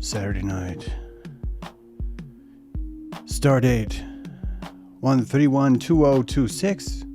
Saturday night. Stardate 1312026.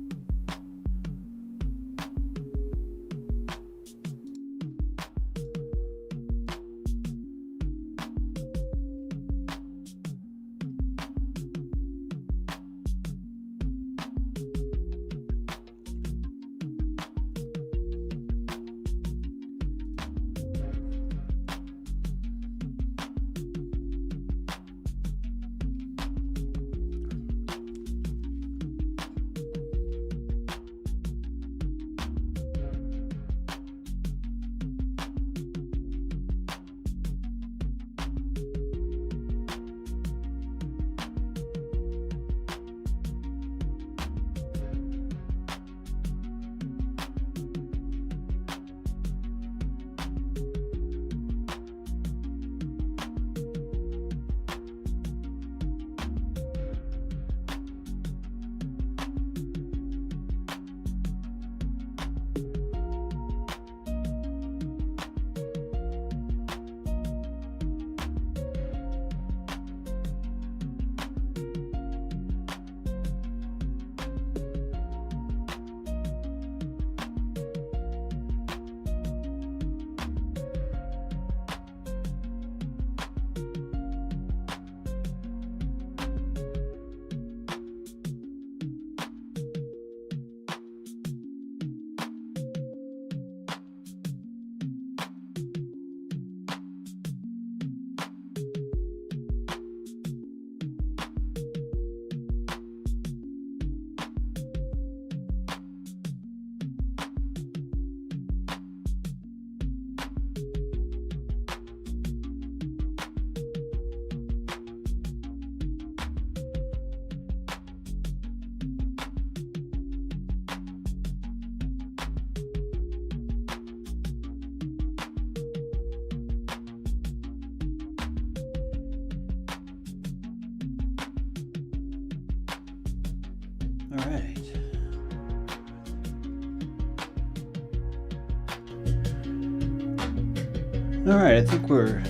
All right. All right, I think we're...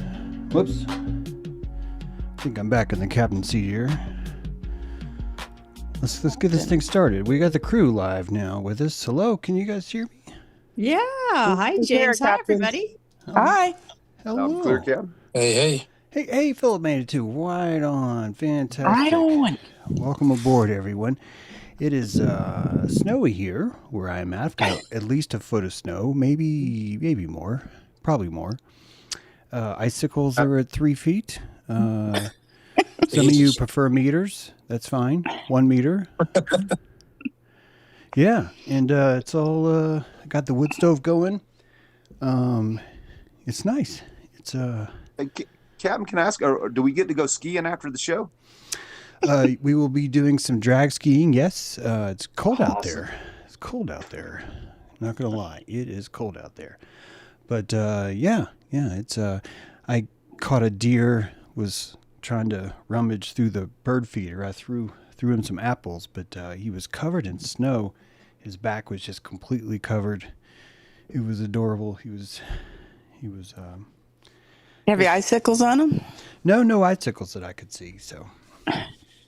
Whoops. I think I'm back in the captain's seat here. Let's get this thing started. We got the crew live now with us. Hello, can you guys hear me? Yeah. Hi, James. Hi, everybody. Hi. Hello. Clear, Cap. Hey. Hey, Philip made it too. Right on. Fantastic. Right on. Welcome aboard, everyone. It is snowy here where I'm at. I've got at least a foot of snow, maybe more, probably more. Icicles are at 3 feet. Some of you prefer meters. That's fine. 1 meter. Yeah, and it's all got the wood stove going. It's nice. It's Hey, Captain, can I ask, do we get to go skiing after the show? we will be doing some drag skiing. Yes, it's cold out there. It's cold out there. Not gonna lie, it is cold out there. But yeah. It's I caught a deer. Was trying to rummage through the bird feeder. I threw him some apples, but he was covered in snow. His back was just completely covered. It was adorable. He was. Have you icicles on them? No icicles that I could see. So.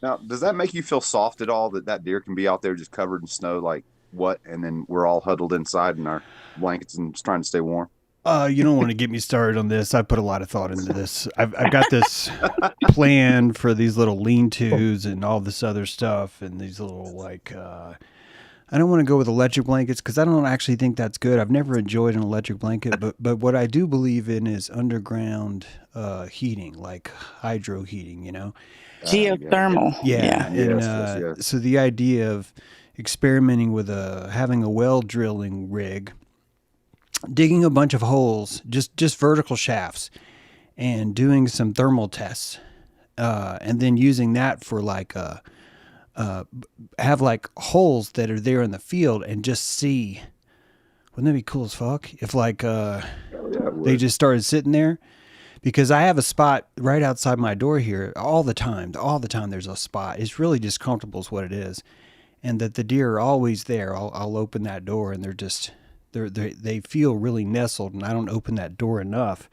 Now, does that make you feel soft at all that deer can be out there just covered in snow like what, and then we're all huddled inside in our blankets and just trying to stay warm? You don't want to get me started on this. I put a lot of thought into this. I've got this plan for these little lean-tos and all this other stuff and these little like I don't want to go with electric blankets because I don't actually think that's good. I've never enjoyed an electric blanket, but what I do believe in is underground heating, like hydro heating, you know? Geothermal. Yeah. And Yes. so the idea of experimenting with having a well drilling rig, digging a bunch of holes, just vertical shafts, and doing some thermal tests, and then using that for like have like holes that are there in the field and just see. Wouldn't that be cool as fuck if like they just started sitting there? Because I have a spot right outside my door here all the time. All the time there's a spot. It's really just comfortable is what it is. And that the deer are always there. I'll open that door and they feel really nestled, and I don't open that door enough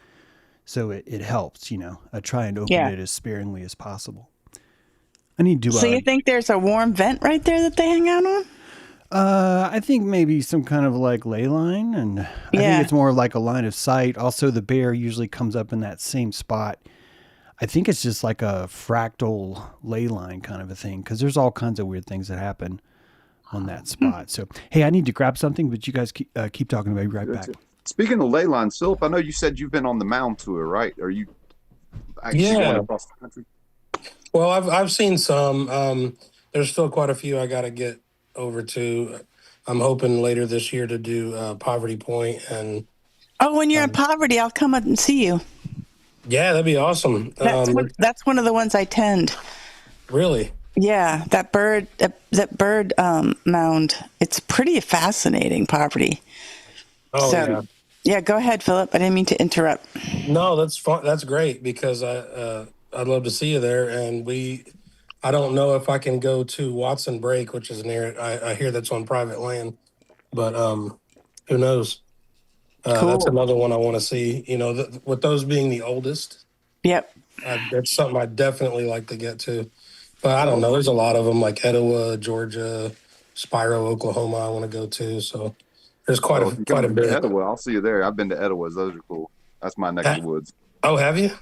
So it helps, I try and open Yeah. it as sparingly as possible. I need to. So you think there's a warm vent right there that they hang out on? I think maybe some kind of like ley line, and I think Yeah. it's more like a line of sight. Also, the bear usually comes up in that same spot. I think it's just like a fractal ley line kind of a thing, because there's all kinds of weird things that happen on that spot. So, hey, I need to grab something, but you guys keep talking. I'll be right back. Speaking of ley lines, Philip, I know you said you've been on the Mound tour, right? Are you actually going across the country? Well, I've seen some. There's still quite a few I got to get over to. I'm hoping later this year to do Poverty Point, and Oh, when you're in Poverty, I'll come up and see you. yeah, that'd be awesome. That's one of the ones I tend. Really? Yeah, that bird mound. It's pretty fascinating, Poverty. Oh So, yeah, go ahead, Philip. I didn't mean to interrupt. No, that's fun. That's great because I'd love to see you there. And I don't know if I can go to Watson Break, which is near it. I hear that's on private land, but who knows? Cool. That's another one I want to see. With those being the oldest, Yep. that's something I definitely like to get to. But I don't know. There's a lot of them like Etowah, Georgia, Spiro, Oklahoma. I want to go to. So there's quite a bit. Etowah, I'll see you there. I've been to Etowah. Those are cool. That's my neck of the woods. Oh, have you?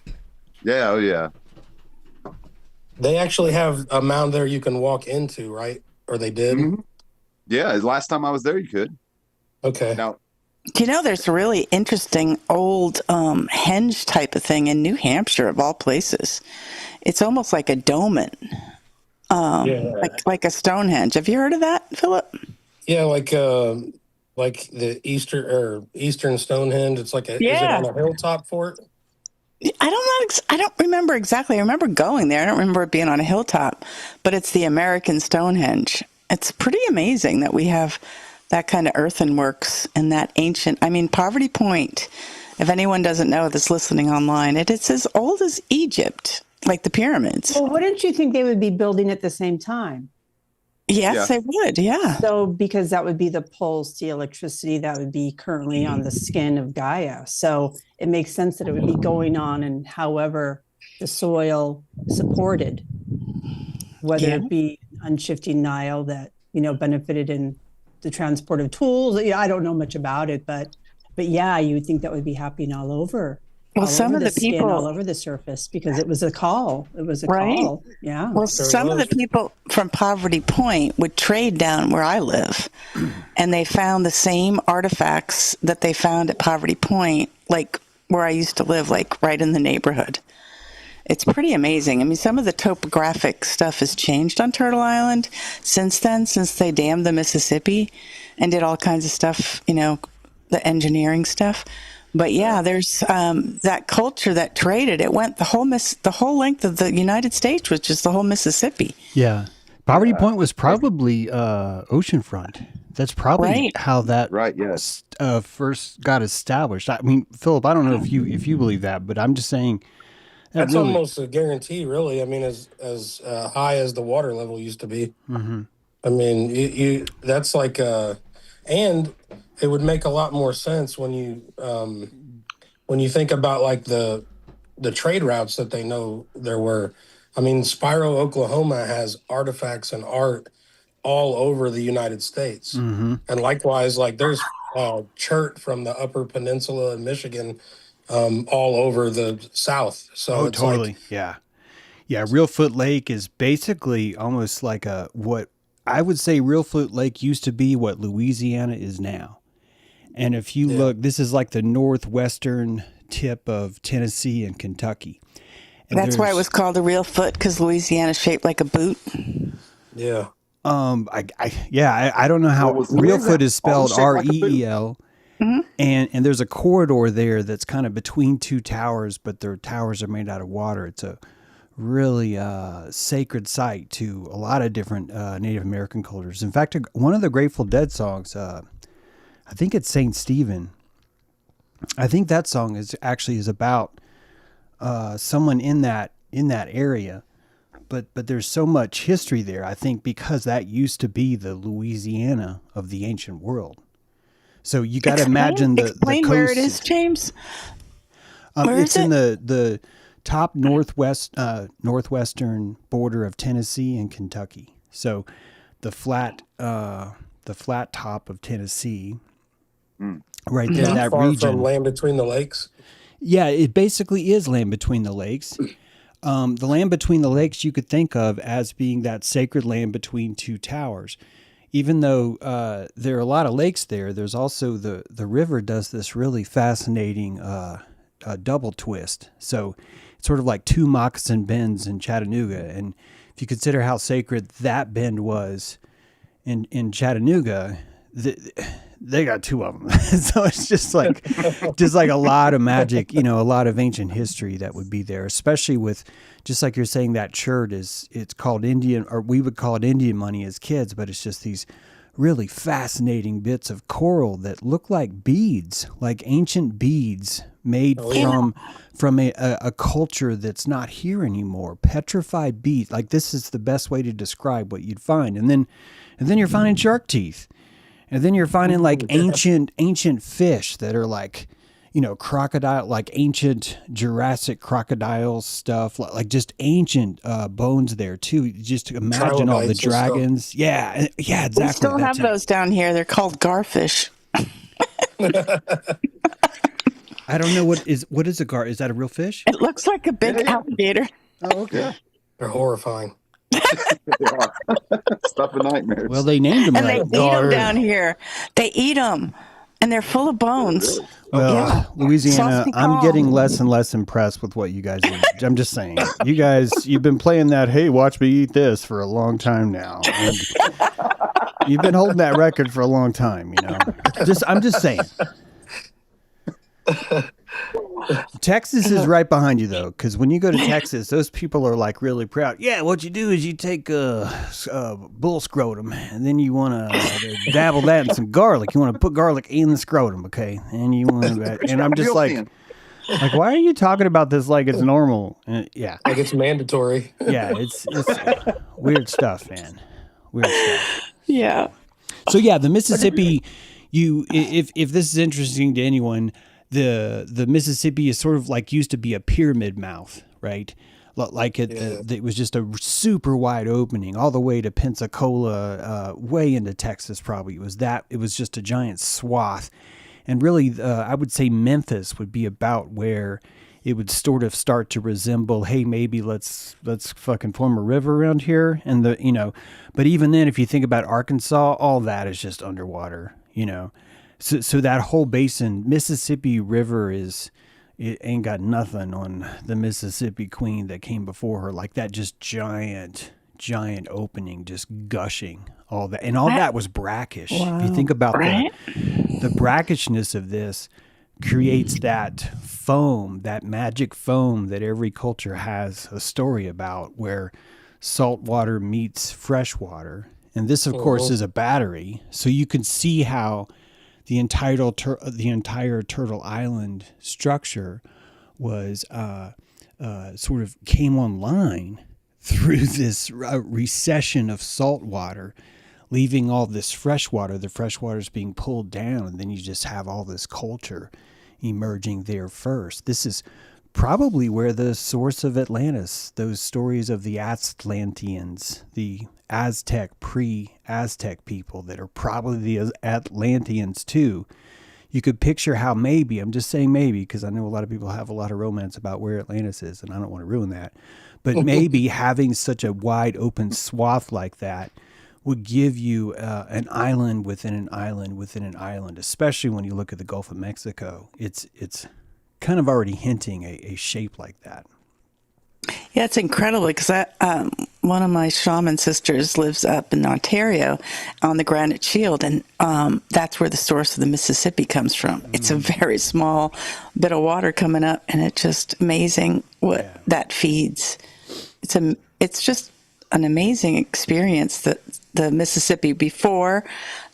Yeah. Oh, yeah. They actually have a mound there you can walk into, right? Or they did? Mm-hmm. Yeah. Last time I was there, you could. Okay. Now, There's a really interesting old henge type of thing in New Hampshire, of all places. It's almost like a dolmen, like a Stonehenge. Have you heard of that, Philip? Yeah, like the Eastern Stonehenge. It's like is it on a hilltop fort? I don't remember exactly. I remember going there. I don't remember it being on a hilltop, but it's the American Stonehenge. It's pretty amazing that we have that kind of earthenworks and that ancient. I mean, Poverty Point, if anyone doesn't know that's listening online, it's as old as Egypt, like the pyramids. Well, wouldn't you think they would be building at the same time? Yes, they would. Yeah. So because that would be the pulse, the electricity that would be currently on the skin of Gaia. So it makes sense that it would be going on, and however the soil supported, whether it be unshifting Nile that, benefited in the transport of tools. I don't know much about it, but yeah, you would think that would be happening all over. Well, some of the people all over the surface, because it was a call. It was a call. Yeah. Well, some of the people from Poverty Point would trade down where I live, and they found the same artifacts that they found at Poverty Point, like where I used to live, like right in the neighborhood. It's pretty amazing. I mean, some of the topographic stuff has changed on Turtle Island since then, since they dammed the Mississippi and did all kinds of stuff, the engineering stuff. But yeah, there's that culture that traded. It went the whole length of the United States, which is the whole Mississippi. Yeah, Poverty Point was probably oceanfront. That's probably how that first got established. I mean, Philip, I don't know if you believe that, but I'm just saying that's really almost a guarantee. Really, I mean, as high as the water level used to be. Mm-hmm. I mean, you that's like and it would make a lot more sense when you think about like the trade routes that they know there were. I mean, Spiro, Oklahoma has artifacts and art all over the United States. Mm-hmm. And likewise, like there's chert from the Upper Peninsula in Michigan all over the South. So it's totally. Yeah. Reelfoot Lake is basically almost like what I would say Reelfoot Lake used to be what Louisiana is now. And if you look, this is like the northwestern tip of Tennessee and Kentucky. And that's why it was called a Reelfoot, because Louisiana's shaped like a boot. Yeah. I don't know how Reelfoot is spelled REEL. Mm-hmm. And there's a corridor there that's kind of between two towers, but their towers are made out of water. It's a really sacred site to a lot of different Native American cultures. In fact, one of the Grateful Dead songs, I think it's Saint Stephen. I think that song is about someone in that area, but there's so much history there. I think because that used to be the Louisiana of the ancient world. So you got to imagine the coast. Where it is, James. Where It's is in it? the top northwestern border of Tennessee and Kentucky. So the flat top of Tennessee, right there, Not that far from region. Land Between the Lakes. Yeah, it basically is land between the lakes. The land between the lakes you could think of as being that sacred land between two towers. Even though there are a lot of lakes there, there's also the river does this really fascinating double twist. So it's sort of like two moccasin bends in Chattanooga. And if you consider how sacred that bend was in Chattanooga, they got two of them. So it's just like a lot of magic, a lot of ancient history that would be there, especially with, just like you're saying, that chert it's called Indian, or we would call it Indian money as kids, but it's just these really fascinating bits of coral that look like beads, like ancient beads made from a culture that's not here anymore. Petrified beads. Like, this is the best way to describe what you'd find. And then you're finding shark teeth. And then you're finding like ancient fish that are like, crocodile, like ancient Jurassic crocodile stuff, like just ancient bones there too. Just imagine all the Trilobites and stuff. dragons. Yeah, exactly. We still have those down here. They're called garfish. I don't know what is a gar. Is that a real fish? It looks like a big alligator. Oh, okay. They're horrifying. Stuff of nightmares. Well, they named them And they like eat them down here. They eat them, and they're full of bones. Well, Louisiana, Saucy I'm calm. getting less and less impressed with what you guys do. I'm just saying, you guys, you've been playing that, hey, watch me eat this for a long time now. And you've been holding that record for a long time, I'm just saying. Texas is right behind you, though, because when you go to Texas, those people are like really proud. Yeah, what you do is you take bull scrotum, and then you want to dabble that in some garlic. You want to put garlic in the scrotum, okay? And you want to, and I'm just like, why are you talking about this like it's normal? Yeah, Like it's mandatory. yeah, it's weird stuff, man. Weird stuff. Yeah. So yeah, the Mississippi. If this is interesting to anyone. The Mississippi is sort of like used to be a pyramid mouth, right? Like it was just a super wide opening all the way to Pensacola, way into Texas. Probably it was just a giant swath, and really, I would say Memphis would be about where it would sort of start to resemble. Hey, maybe let's fucking form a river around here, and but even then, if you think about Arkansas, all that is just underwater, So that whole basin, Mississippi River it ain't got nothing on the Mississippi Queen that came before her, like that just giant opening, just gushing, all that. And all that was brackish. Wow. If you think about Right? the brackishness of this creates that foam, that magic foam that every culture has a story about, where salt water meets fresh water. And this, of course, is a battery. So you can see how the entire Turtle Island structure was sort of came online through this recession of salt water, leaving all this fresh water. The fresh water is being pulled down, and then you just have all this culture emerging there first. This is probably where the source of Atlantis, those stories of the Atlanteans, the Aztec, pre-Aztec people that are probably the Atlanteans too. You could picture how maybe, I'm just saying maybe, because I know a lot of people have a lot of romance about where Atlantis is, and I don't want to ruin that. But maybe having such a wide open swath like that would give you an island within an island within an island, especially when you look at the Gulf of Mexico. It's kind of already hinting a shape like that. Yeah, it's incredible because one of my shaman sisters lives up in Ontario on the Granite Shield, and that's where the source of the Mississippi comes from. It's a very small bit of water coming up, and it's just amazing what that feeds. It's just an amazing experience, that the Mississippi before,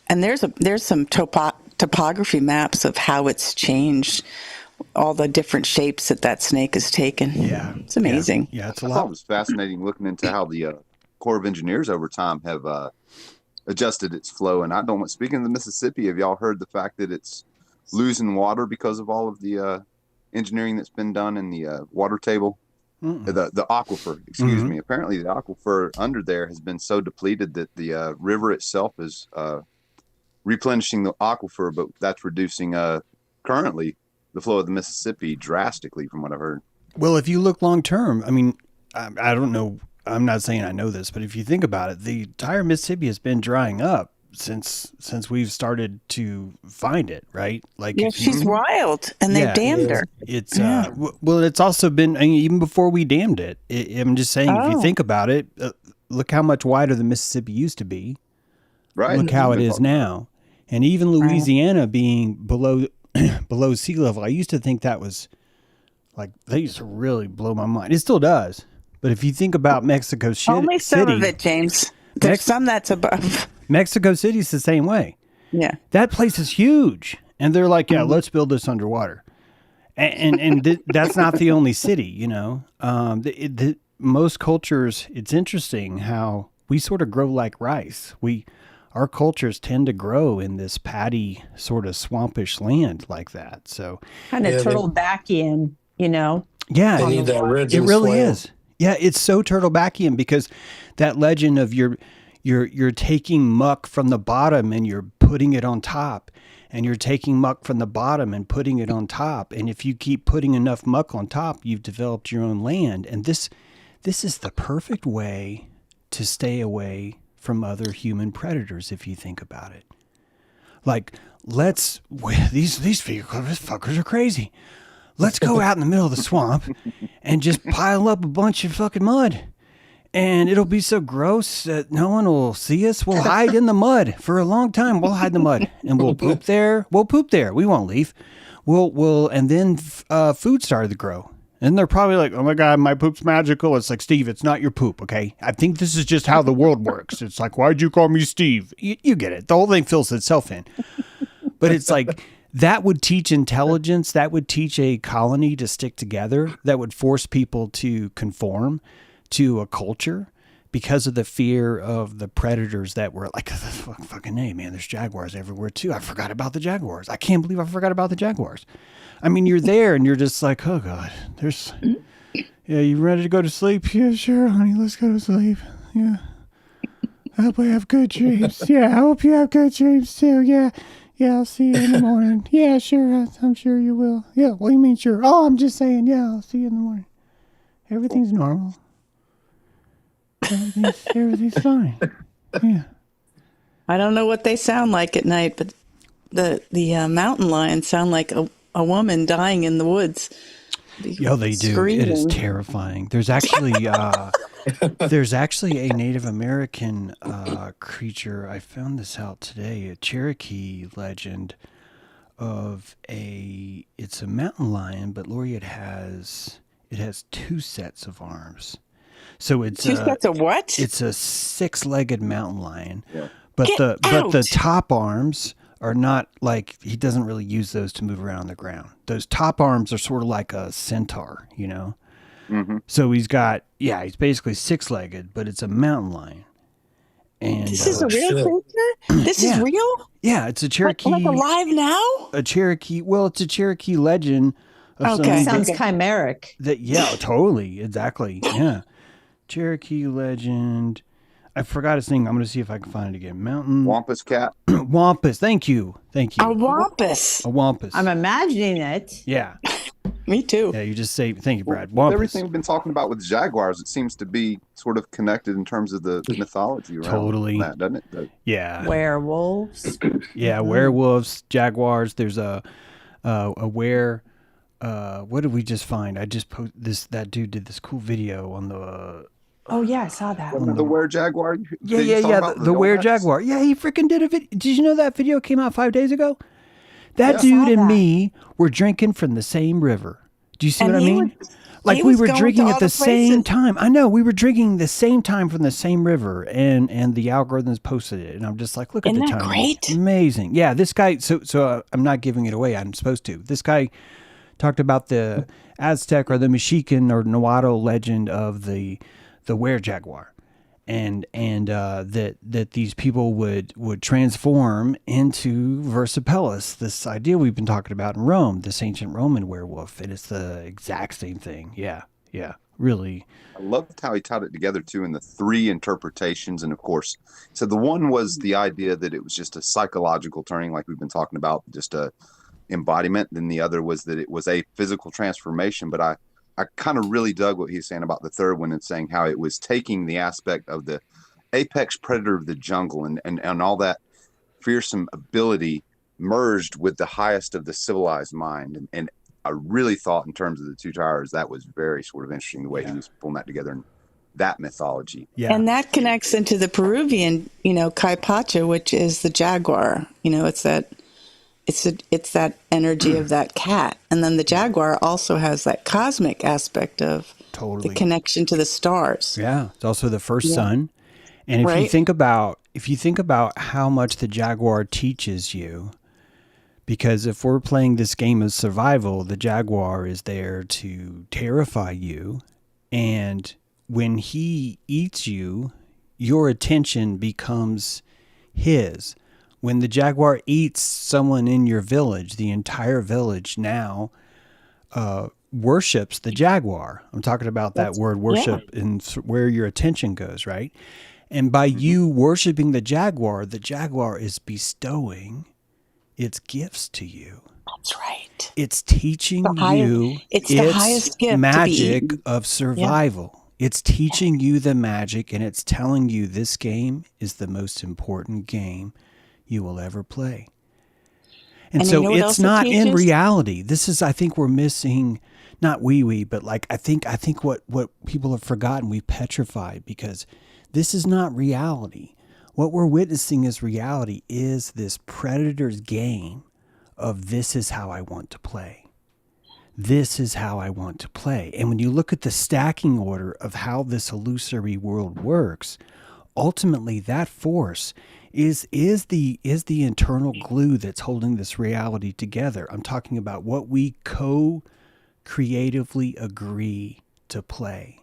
and there's some topography maps of how it's changed, all the different shapes that snake has taken. Yeah. It's amazing. Yeah, it's a I thought lot. it was fascinating looking into how the Corps of Engineers over time have adjusted its flow. And I don't want, speaking of the Mississippi, have y'all heard the fact that it's losing water because of all of the engineering that's been done in the water table, Mm-mm. the aquifer. Excuse Mhm. me. Apparently, the aquifer under there has been so depleted that the river itself is replenishing the aquifer, but that's reducing currently the flow of the Mississippi drastically, from what I've heard. Well, if you look long term, I mean, I don't know. I'm not saying I know this, but if you think about it, the entire Mississippi has been drying up since we've started to find it, right? Like, Yeah, if you, she's wild, and they Yeah. damned her. it's Yeah. well, it's also been, I mean, even before we dammed it. I'm just saying, if you Oh. think about it, look how much wider the Mississippi used to be. Right. Look how it Been is talking- now, and even Louisiana being below below sea level. I used to think that was like, they used to really blow my mind. It still does. But if you think about Mexico Only some City, of it, James. There's Mex- some that's above. Mexico City's the same way. Yeah. That place is huge, and they're like, yeah, let's build this underwater. That's not the only city, you know. Most cultures, it's interesting how we sort of grow like rice. Our cultures tend to grow in this paddy sort of swampish land like that. So Kind of Yeah, they- turtlebackian, you know. yeah, They need that ridge it and really swale. is. Yeah, it's so turtlebackian because that legend of you're taking muck from the bottom and you're putting it on top, and you're taking muck from the bottom and putting it on top, and if you keep putting enough muck on top, you've developed your own land. And this is the perfect way to stay away from other human predators if you think about it. Like, these fuckers are crazy. Let's go out in the middle of the swamp and just pile up a bunch of fucking mud. And it'll be so gross that no one will see us. We'll hide in the mud for a long time. We'll hide in the mud and we'll poop there. We'll poop there. We won't leave. And then food started to grow. And they're probably like, oh my God, my poop's magical. It's like, Steve, it's not your poop, okay? I think this is just how the world works. It's like, why'd you call me Steve? You get it. The whole thing fills itself in. But it's like, that would teach intelligence. That would teach a colony to stick together. That would force people to conform to a culture because of the fear of the predators that were like, fucking hey, man, there's jaguars everywhere too. I forgot about the jaguars. I can't believe I forgot about the jaguars. I mean, you're there and you're just like, oh God, yeah, you ready to go to sleep? Yeah, sure, honey, let's go to sleep. Yeah. I hope I have good dreams. Yeah, I hope you have good dreams too. Yeah. Yeah, I'll see you in the morning. Yeah, sure. I'm sure you will. Yeah, what do you mean sure? Oh, I'm just saying, yeah, I'll see you in the morning. Everything's normal. Everything's fine. Yeah. I don't know what they sound like at night, but the mountain lions sound like a woman dying in the woods. Yo, they do. Screaming. It is terrifying. There's actually a Native American creature. I found this out today. A Cherokee legend of it's a mountain lion, but Lori, it has two sets of arms. So it's Two sets of what? It's a 6-legged mountain lion. Yeah. But Get but the out. top arms are not like, he doesn't really use those to move around the ground. Those top arms are sort of like a centaur, you know? Mm-hmm. So he's basically 6-legged, but it's a mountain lion. And This is a real shit. creature? This Yeah. is real? yeah, it's a Cherokee. Like alive now? It's a Cherokee legend of Okay. something Sounds chimeric. yeah, totally, exactly, yeah. Cherokee legend. I forgot his name. I'm going to see if I can find it again. Mountain Wampus cat. Wampus. Thank you. A wampus. A wampus. I'm imagining it. Yeah. Me too. Yeah, you just say, thank you, Brad. With Wampus. everything we've been talking about with jaguars, it seems to be sort of connected in terms of the mythology around Totally. that, doesn't it? Yeah. Werewolves. Yeah, werewolves, jaguars. There's a were. What did we just find? I just that dude did this cool video on the. Oh yeah, I saw that. Wasn't it the were jaguar? Yeah. The were jaguar. Yeah, he freaking did a video. Did you know that video came out 5 days ago? That Yeah. dude Saw and that. me were drinking from the same river. Do you see And what I he mean? was- Like he we was were going drinking to at all the the same places. time. I know we were drinking the same time from the same river, and the algorithms posted it, and I'm just like, look at Isn't the that time. great? Amazing. Yeah, this guy. So I'm not giving it away. I'm supposed to. This guy talked about the Aztec or the Mexican or Nahuatl legend of the were jaguar, and that these people would transform into Versipellis, this idea we've been talking about in Rome, this ancient Roman werewolf, and it's the exact same thing. Yeah, really. I loved how he tied it together too in the three interpretations. And of course, so the one was the idea that it was just a psychological turning, like we've been talking about, just a embodiment. Then the other was that it was a physical transformation. But I kind of really dug what he's saying about the third one and saying how it was taking the aspect of the apex predator of the jungle and all that fearsome ability merged with the highest of the civilized mind. And I really thought in terms of the two towers, that was very sort of interesting the way he was pulling that together in that mythology. Yeah. And that connects into the Peruvian, Caipacha, which is the jaguar. It's that energy of that cat. And then the jaguar also has that cosmic aspect of Totally. the connection to the stars. Yeah. It's also the first sun. And if you think about how much the jaguar teaches you, because if we're playing this game of survival, the jaguar is there to terrify you. And when he eats you, your attention becomes his. When the jaguar eats someone in your village, the entire village now worships the jaguar. I'm talking about that word worship and where your attention goes, right? And by you worshiping the jaguar is bestowing its gifts to you. That's right. It's teaching you it's the highest gift magic of survival. Yeah. It's teaching you the magic, and it's telling you this game is the most important game you will ever play. And so it's not in reality. This is, I think we're missing, not but like I think what people have forgotten, we've petrified, because this is not reality. What we're witnessing as reality is this predator's game of this is how I want to play. This is how I want to play. And when you look at the stacking order of how this illusory world works, ultimately that force is the internal glue that's holding this reality together. I'm talking about what we co-creatively agree to play.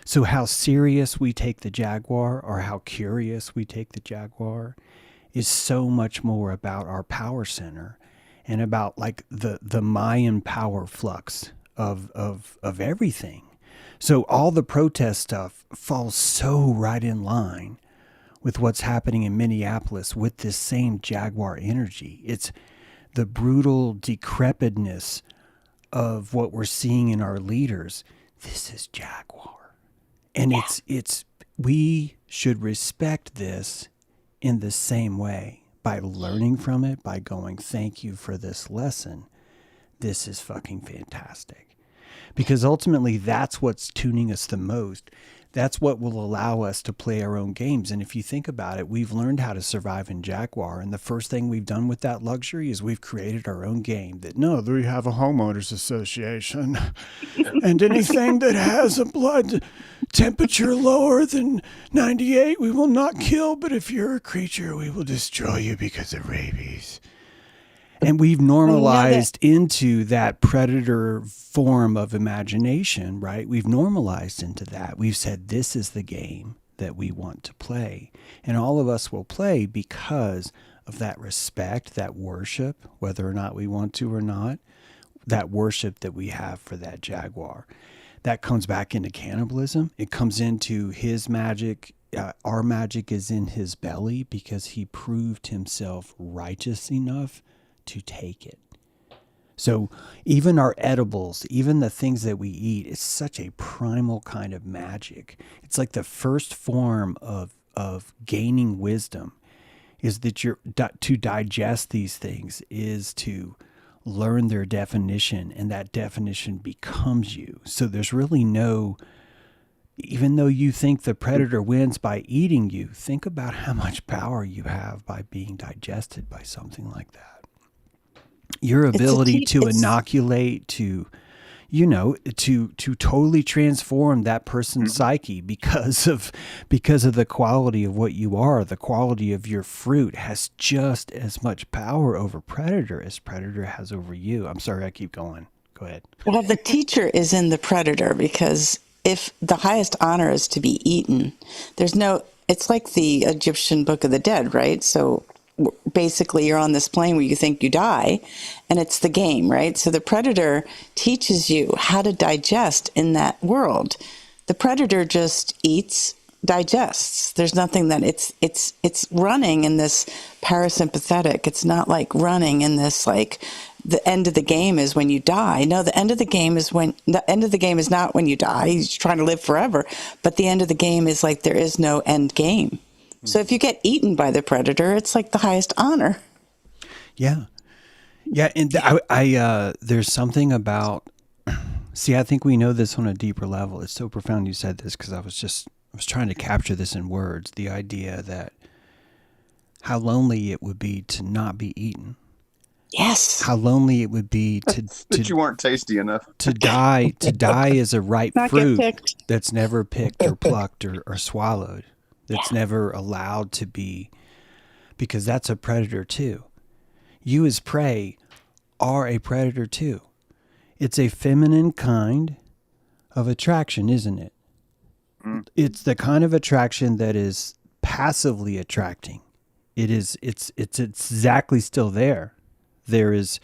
So how serious we take the jaguar or how curious we take the jaguar is so much more about our power center and about like the Mayan power flux of everything. So all the protest stuff falls so right in line with what's happening in Minneapolis with this same jaguar energy. It's the brutal decrepitness of what we're seeing in our leaders. This is jaguar. And we should respect this in the same way by learning from it, by going, thank you for this lesson. This is fucking fantastic. Because ultimately that's what's tuning us the most. That's what will allow us to play our own games. And if you think about it, we've learned how to survive in Jaguar. And the first thing we've done with that luxury is we've created our own game that, no, we have a homeowners association. And anything that has a blood temperature lower than 98, we will not kill. But if you're a creature, we will destroy you because of rabies. And we've normalized into that predator form of imagination, right? We've normalized into that. We've said, this is the game that we want to play. And all of us will play because of that respect, that worship, whether or not we want to or not, that worship that we have for that jaguar. That comes back into cannibalism. It comes into his magic. Our magic is in his belly because he proved himself righteous enough to take it. So even our edibles, even the things that we eat, it's such a primal kind of magic. It's like the first form of gaining wisdom is that to digest these things is to learn their definition, and that definition becomes you. So there's really no, even though you think the predator wins by eating you, think about how much power you have by being digested by something like that. Your ability to inoculate, to totally transform that person's psyche because of the quality of what you are. The quality of your fruit has just as much power over predator as predator has over you. I'm sorry, I keep going. Go ahead. Well, the teacher is in the predator because if the highest honor is to be eaten, it's like the Egyptian Book of the Dead, right? So basically you're on this plane where you think you die, and it's the game, right? So the predator teaches you how to digest in that world. The predator just eats, digests. There's nothing that it's running in this parasympathetic. It's not like running in this like the end of the game is when you die. No, the end of the game is not when you die. He's trying to live forever, but the end of the game is like there is no end game. So if you get eaten by the predator, it's like the highest honor. Yeah. Yeah, and there's something about. See, I think we know this on a deeper level. It's so profound you said this, because I was trying to capture this in words. The idea that how lonely it would be to not be eaten. Yes. How lonely it would be that you weren't tasty enough. to die as a ripe Not get fruit picked. that's never picked or plucked or swallowed. That's never allowed to be, because that's a predator too. You as prey are a predator too. It's a feminine kind of attraction, isn't it? It's the kind of attraction that is passively attracting. It's exactly still there. There is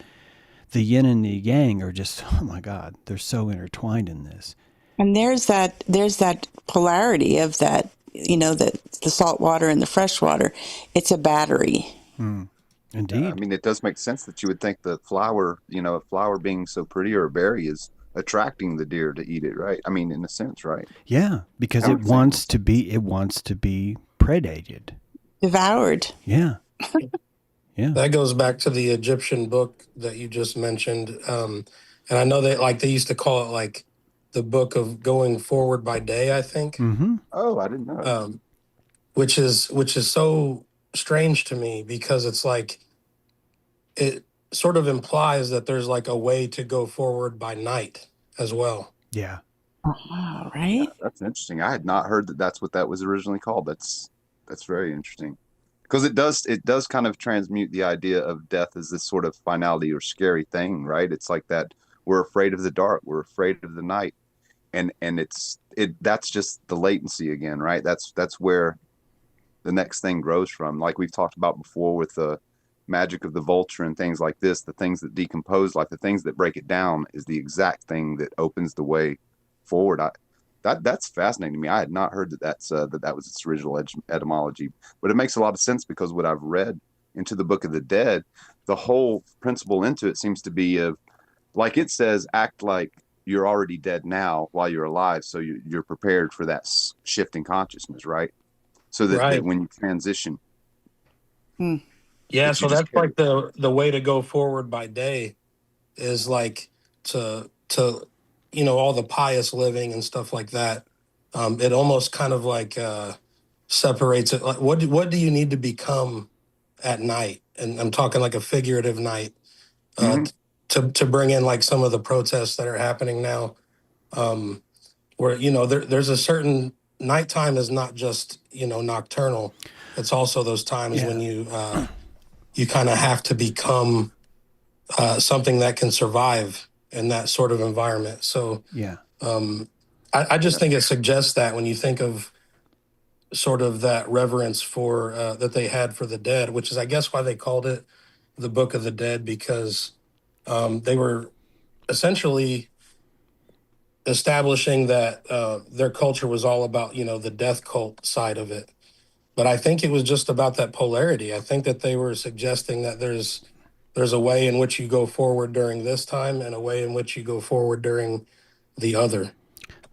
the yin and the yang are just, oh my God, they're so intertwined in this. And there's that polarity of that, the salt water and the fresh water. It's a battery. Indeed. I mean, it does make sense that you would think the flower, a flower being so pretty, or a berry is attracting the deer to eat it, right? I mean, in a sense, right? Yeah, because it wants to be predated. Devoured. Yeah. Yeah. That goes back to the Egyptian book that you just mentioned. And I know that they used to call it like the book of going forward by day, I think. Mm-hmm. Oh, I didn't know. Which is so strange to me, because it's like it sort of implies that there's like a way to go forward by night as well. Yeah. Wow, right? Yeah, that's interesting. I had not heard that that's what that was originally called. That's very interesting, because it does kind of transmute the idea of death as this sort of finality or scary thing, right? It's like that we're afraid of the dark, we're afraid of the night, and that's just the latency again, right? That's where the next thing grows from. Like we've talked about before with the magic of the vulture and things like this, the things that decompose, like the things that break it down, is the exact thing that opens the way forward. That's fascinating to me. I had not heard that was its original etymology, but it makes a lot of sense, because what I've read into the Book of the Dead, the whole principle into it seems to be of, like it says, act like you're already dead now while you're alive, so you're prepared for that shift in consciousness, right? So that when you transition. Yeah, so that's like the way to go forward by day is like to all the pious living and stuff like that. It almost kind of like separates it. Like what do you need to become at night? And I'm talking like a figurative night to bring in like some of the protests that are happening now, where there's a certain nighttime is not just nocturnal. It's also those times when you kind of have to become something that can survive in that sort of environment. So I just think it suggests that when you think of sort of that reverence for that they had for the dead, which is I guess why they called it the Book of the Dead, because they were essentially establishing that their culture was all about the death cult side of it. But I think it was just about that polarity. I think that they were suggesting that there's a way in which you go forward during this time and a way in which you go forward during the other.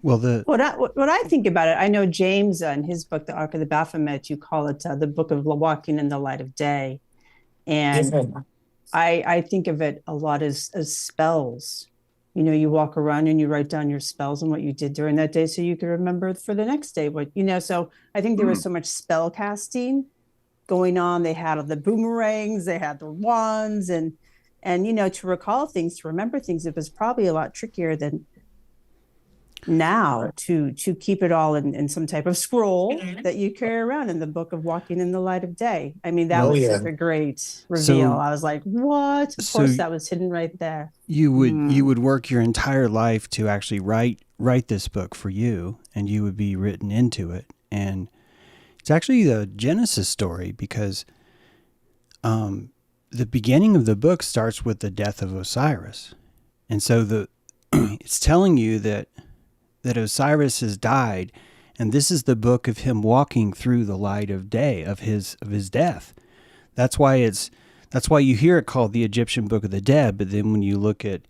Well, what I think about it, I know James in his book, The Ark of the Baphomet, you call it the Book of Walking in the Light of Day, and I think of it a lot as spells. You walk around and you write down your spells and what you did during that day, so you can remember for the next day So I think there was so much spell casting going on. They had the boomerangs, they had the wands, and to recall things, to remember things, it was probably a lot trickier than now to keep it all in some type of scroll that you carry around in the book of walking in the light of day. I mean, that was such a great reveal. I was like, what? Of course, that was hidden right there. You would work your entire life to actually write this book for you, and you would be written into it. And it's actually the Genesis story, because the beginning of the book starts with the death of Osiris. And so it's telling you that Osiris has died, and this is the book of him walking through the light of day of his death. That's why you hear it called the Egyptian Book of the Dead, but then when you look at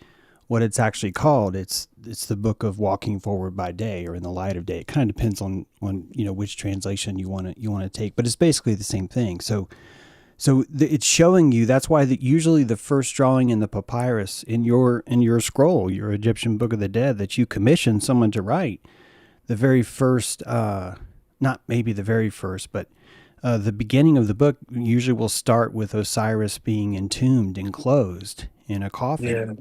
what it's actually called, it's the book of walking forward by day, or in the light of day. It kind of depends on which translation you want to take, but it's basically the same thing. So it's showing you. That's why usually the first drawing in the papyrus in your scroll, your Egyptian Book of the Dead, that you commission someone to write, the very first, not maybe the very first, but the beginning of the book usually will start with Osiris being entombed, enclosed in a coffin. Yeah.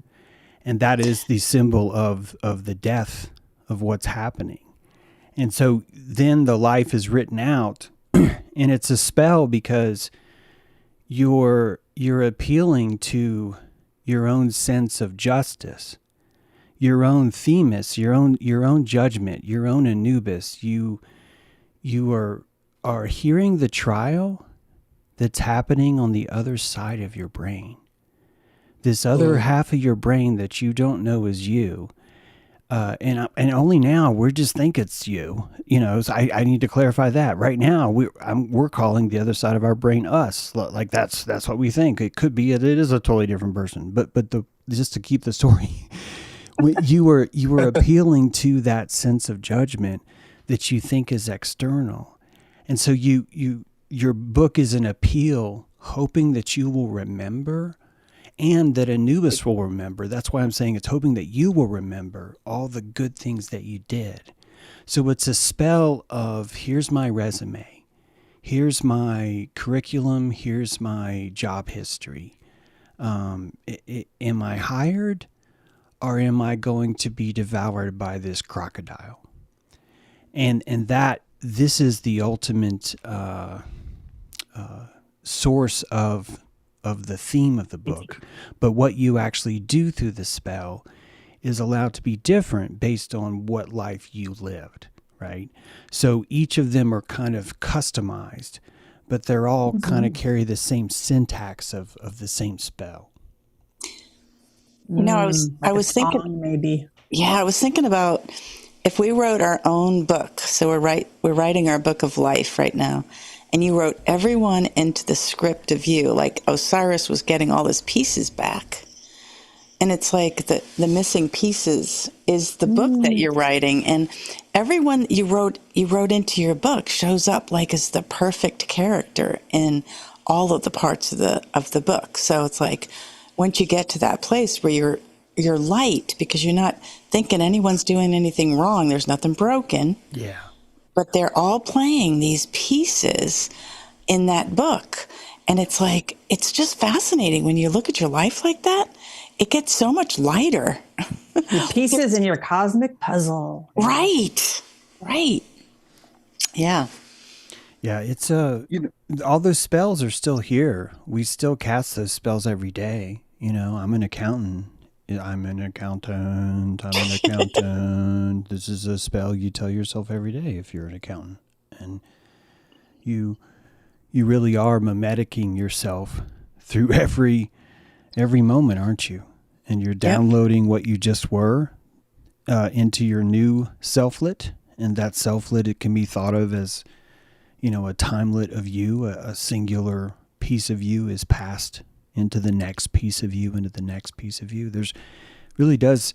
And that is the symbol of the death of what's happening. And so then the life is written out, and it's a spell because you're appealing to your own sense of justice, your own Themis, your own judgment, your own Anubis. You are hearing the trial that's happening on the other side of your brain. This other half of your brain that you don't know is you. And only now we just think it's you. So I need to clarify that. Right now we're calling the other side of our brain us. Like that's what we think. It could be it is a totally different person. But just to keep the story, you were appealing to that sense of judgment that you think is external. And so your book is an appeal, hoping that you will remember, and that Anubis will remember. That's why I'm saying it's hoping that you will remember all the good things that you did. So it's a spell of, here's my resume, here's my curriculum, here's my job history. Am I hired, or am I going to be devoured by this crocodile? And that this is the ultimate source of the theme of the book. But what you actually do through the spell is allowed to be different based on what life you lived, right? So each of them are kind of customized, but they're all kind of carry the same syntax of the same spell. I was thinking maybe. Yeah, I was thinking about if we wrote our own book. So we're writing our book of life right now. And you wrote everyone into the script of you, like Osiris was getting all his pieces back. And it's like the missing pieces is the book that you're writing. And everyone you wrote into your book shows up like as the perfect character in all of the parts of the book. So it's like once you get to that place where you're light because you're not thinking anyone's doing anything wrong, there's nothing broken. Yeah. But they're all playing these pieces in that book. And it's like, it's just fascinating when you look at your life like that. It gets so much lighter. The pieces in your cosmic puzzle. Right. Yeah. Yeah, it's all those spells are still here. We still cast those spells every day. I'm an accountant. This is a spell you tell yourself every day if you're an accountant. And you really are mimeticking yourself through every moment, aren't you? And you're downloading what you just were into your new selflet. And that selflet, it can be thought of as, a timelet of you, a singular piece of you is passed into the next piece of you, into the next piece of you. There's really does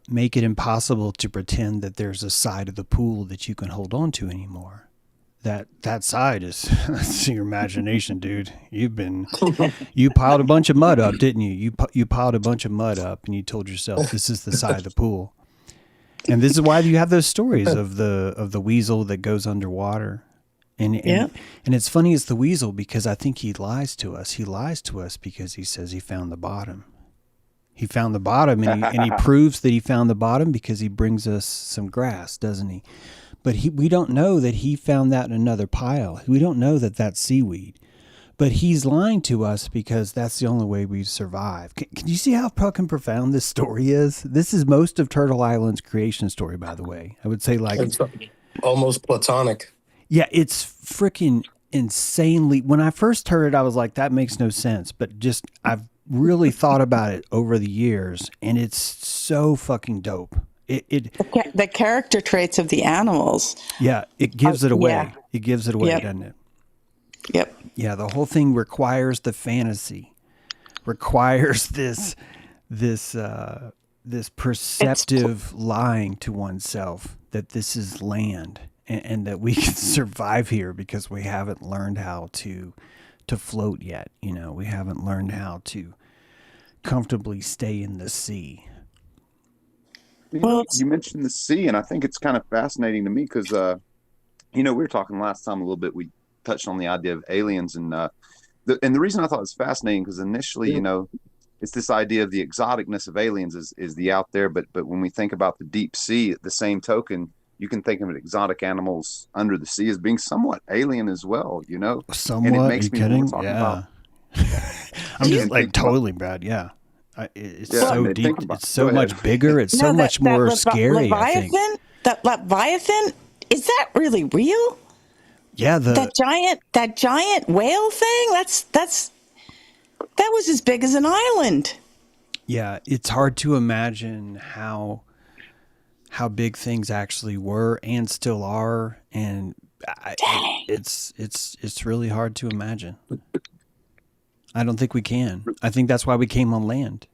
make it impossible to pretend that there's a side of the pool that you can hold on to anymore. That side is that's your imagination, dude. You piled a bunch of mud up, didn't you? You piled a bunch of mud up and you told yourself this is the side of the pool. And this is why you have those stories of the weasel that goes underwater. And it's funny it's the weasel because I think he lies to us. He lies to us because he says he found the bottom. He found the bottom, and he proves that he found the bottom because he brings us some grass, doesn't he? But we don't know that he found that in another pile. We don't know that that's seaweed. But he's lying to us because that's the only way we survive. Can you see how fucking profound this story is? This is most of Turtle Island's creation story, by the way. I would say It's almost platonic. yeah, it's freaking insanely. When I first heard it, I was like, that makes no sense. But just, I've really thought about it over the years, and it's so fucking dope. The character traits of the animals. Yeah, it gives it away. Yeah. It gives it away, Yep. doesn't it? Yep. Yeah, the whole thing requires the fantasy, requires this perceptive lying to oneself that this is land and that we can survive here because we haven't learned how to float yet. You know, we haven't learned how to comfortably stay in the sea. You mentioned the sea, and I think it's kind of fascinating to me because, we were talking last time a little bit. We touched on the idea of aliens, and the reason I thought it was fascinating because initially, it's this idea of the exoticness of aliens is the out there, but when we think about the deep sea, at the same token, you can think of exotic animals under the sea as being somewhat alien as well, Somewhat. And it makes Are you me kidding? talking Yeah. about. I'm just like totally bad. Yeah. It's Yeah, so deep. It's so much bigger. It's so much more scary. I think. That Leviathan, is that really real? Yeah. That giant whale thing. That was as big as an island. Yeah, it's hard to imagine how big things actually were and still are, and it's really hard to imagine. I don't think we can. I think that's why we came on land.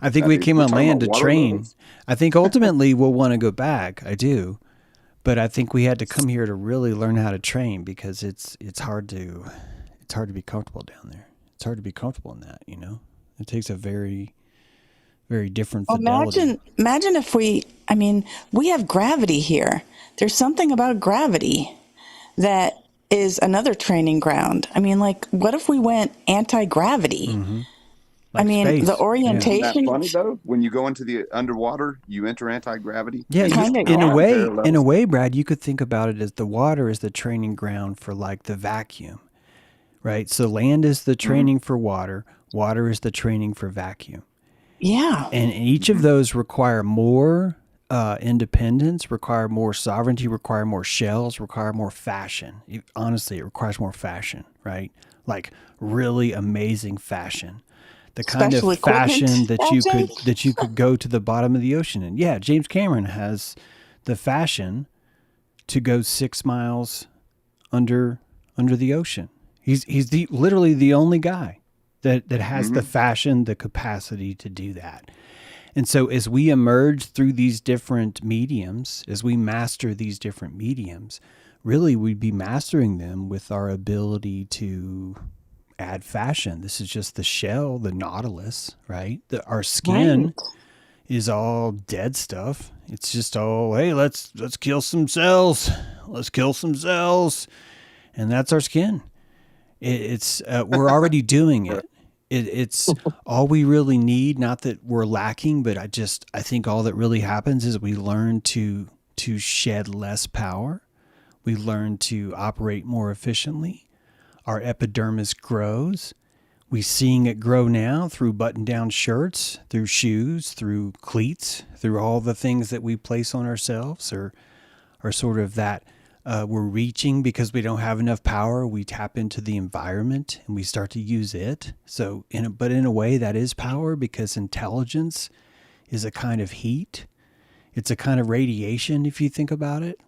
I think we came on land to train. I think ultimately we'll want to go back. I do. But I think we had to come here to really learn how to train because it's hard to be comfortable down there. It's hard to be comfortable in that, It takes a very, very different fidelity. Imagine if we have gravity here. There's something about gravity that is another training ground. What if we went anti-gravity? Mm-hmm. Like space. The orientation. Isn't that funny though? When you go into the underwater, you enter anti-gravity. Yeah, in a way, Brad, you could think about it as the water is the training ground for like the vacuum, right? So land is the training for water. Water is the training for vacuum. Yeah. And each of those require more independence, require more sovereignty, require more shells, require more fashion. Honestly, it requires more fashion, right? Like really amazing fashion. The kind Special of fashion equipment, that you could go to the bottom of the ocean in. Yeah, James Cameron has the fashion to go 6 miles under the ocean. He's literally the only guy that has the fashion, the capacity to do that. And so as we emerge through these different mediums, as we master these different mediums, really we'd be mastering them with our ability to add fashion. This is just the shell, the nautilus, right? Our skin is all dead stuff. It's just all, hey, let's kill some cells. Let's kill some cells. And that's our skin. It's we're already doing it. It's all we really need. Not that we're lacking, but I think all that really happens is we learn to shed less power. We learn to operate more efficiently. Our epidermis grows. We're seeing it grow now through button-down shirts, through shoes, through cleats, through all the things that we place on ourselves, or sort of that we're reaching because we don't have enough power. We tap into the environment and we start to use it. So, but in a way, that is power because intelligence is a kind of heat. It's a kind of radiation, if you think about it.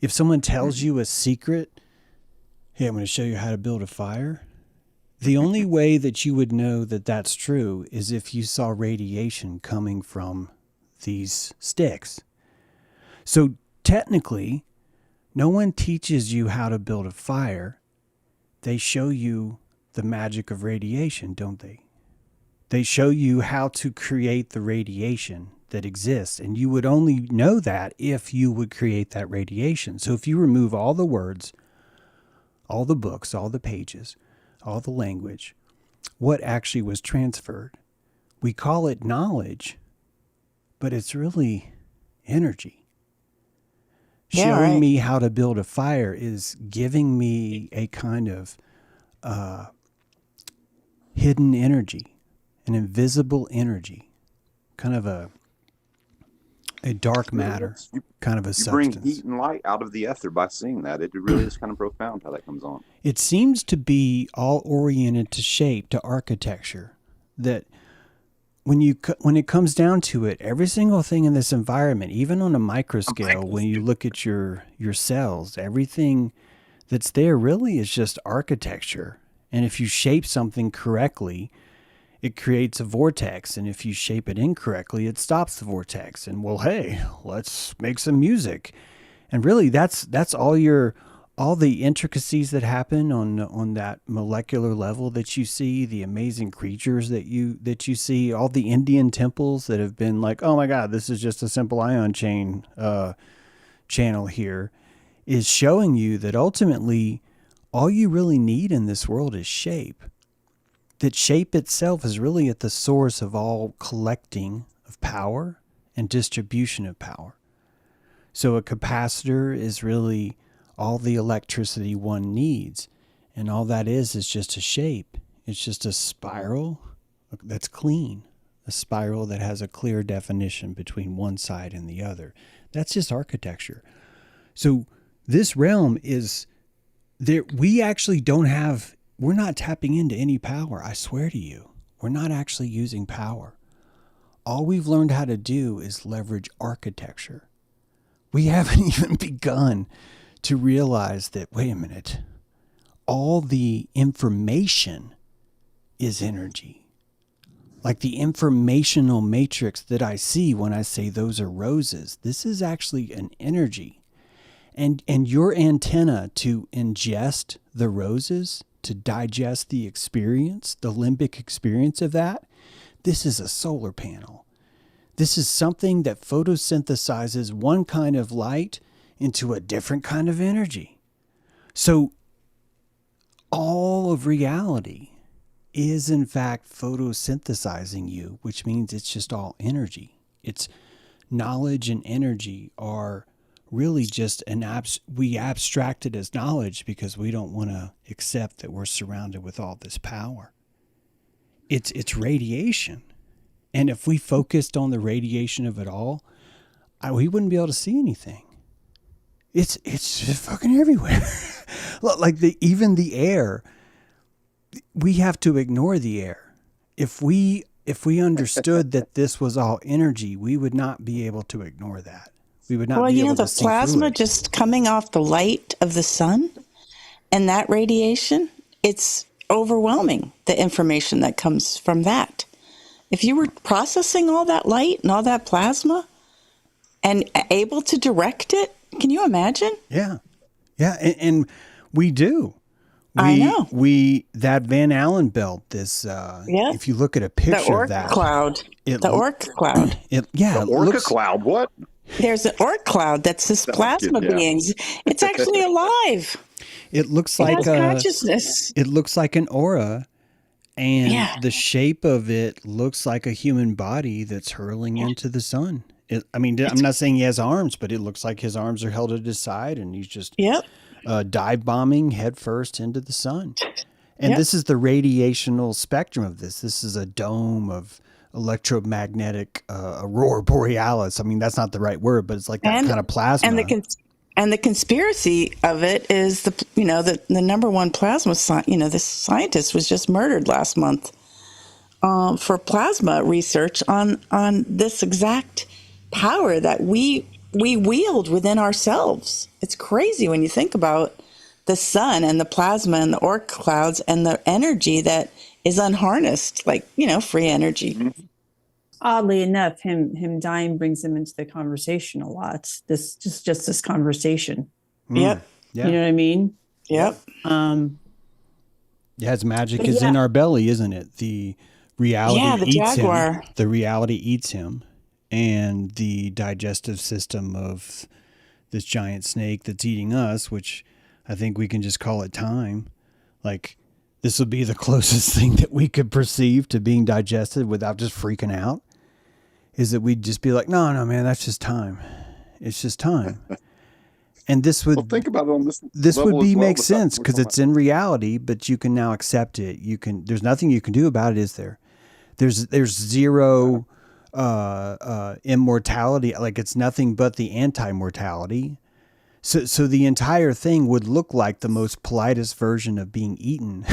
If someone tells you a secret, hey, I'm going to show you how to build a fire. The only way that you would know that that's true is if you saw radiation coming from these sticks. So technically, no one teaches you how to build a fire. They show you the magic of radiation, don't they? They show you how to create the radiation that exists. And you would only know that if you would create that radiation. So if you remove all the words, all the books, all the pages, all the language, what actually was transferred we call it knowledge, but it's really energy. Yeah, Showing right. me how to build a fire is giving me a kind of hidden energy, an invisible energy, kind of a dark matter, kind of a You bring substance. heat and light out of the ether by seeing that. It really is kind of profound how that comes on. It seems to be all oriented to shape, to architecture. That when it comes down to it, every single thing in this environment, even on a micro scale, when you look at your cells, everything that's there really is just architecture. And if you shape something correctly, it creates a vortex, and if you shape it incorrectly, it stops the vortex. And well, hey, let's make some music. And really, that's all the intricacies that happen on that molecular level that you see, the amazing creatures that you see, all the Indian temples that have been like, oh my God, this is just a simple ion chain channel here, is showing you that ultimately all you really need in this world is shape. That shape itself is really at the source of all collecting of power and distribution of power. So a capacitor is really all the electricity one needs. And all that is just a shape. It's just a spiral that's clean, a spiral that has a clear definition between one side and the other. That's just architecture. So this realm is there. We actually don't have, we're not tapping into any power. I swear to you, we're not actually using power. All we've learned how to do is leverage architecture. We haven't even begun to realize that, wait a minute, all the information is energy. Like the informational matrix that I see when I say those are roses, this is actually an energy. And your antenna to ingest the roses, to digest the experience, the limbic experience of that, this is a solar panel. This is something that photosynthesizes one kind of light into a different kind of energy. So all of reality is in fact photosynthesizing you, which means it's just all energy. It's knowledge and energy are really just we abstract it as knowledge because we don't want to accept that we're surrounded with all this power. It's radiation. And if we focused on the radiation of it all, we wouldn't be able to see anything. It's just fucking everywhere. Like even the air, we have to ignore the air. If we understood that this was all energy, we would not be able to ignore that. We would not be able to see the plasma through it. just coming off the light of the sun and that radiation, it's overwhelming, the information that comes from that. If you were processing all that light and all that plasma and able to direct it, can you imagine? Yeah. Yeah. And we do. I know. That Van Allen belt, this, Yeah. if you look at a The picture of Oort that. cloud. The Oort cloud. It The Orca looks, cloud, what? There's an Oort cloud that's this plasma good, yeah. beings. It's actually alive. it looks It like has consciousness. it looks like an aura. And Yeah. the shape of it looks like a human body that's hurling into the sun. I'm not saying he has arms, but it looks like his arms are held at his side and he's just Yep. dive bombing headfirst into the sun. And Yep. this is the radiational spectrum of this. This is a dome of electromagnetic aurora borealis. I mean, that's not the right word, but it's like that kind of plasma. And the conspiracy of it is the number one plasma this scientist was just murdered last month for plasma research on this exact power that we wield within ourselves. It's crazy when you think about the sun and the plasma and the Oort clouds and the energy that is unharnessed, like free energy. Oddly enough, him dying brings him into the conversation a lot. This conversation. Yep. Yeah. You know what I mean? Yep. Yeah, his magic is in our belly, isn't it? The reality the eats jaguar. him. The reality eats him. And the digestive system of this giant snake that's eating us, which I think we can just call it time. Like, this would be the closest thing that we could perceive to being digested without just freaking out, is that we'd just be like, no, man, that's just time. It's just time. And this would, Well, think about it on this would level be as well, make the fact sense we're because talking it's in reality, but you can now accept it. There's nothing you can do about it, is there? There's zero immortality. Like, it's nothing but the anti-mortality. So the entire thing would look like the most politest version of being eaten.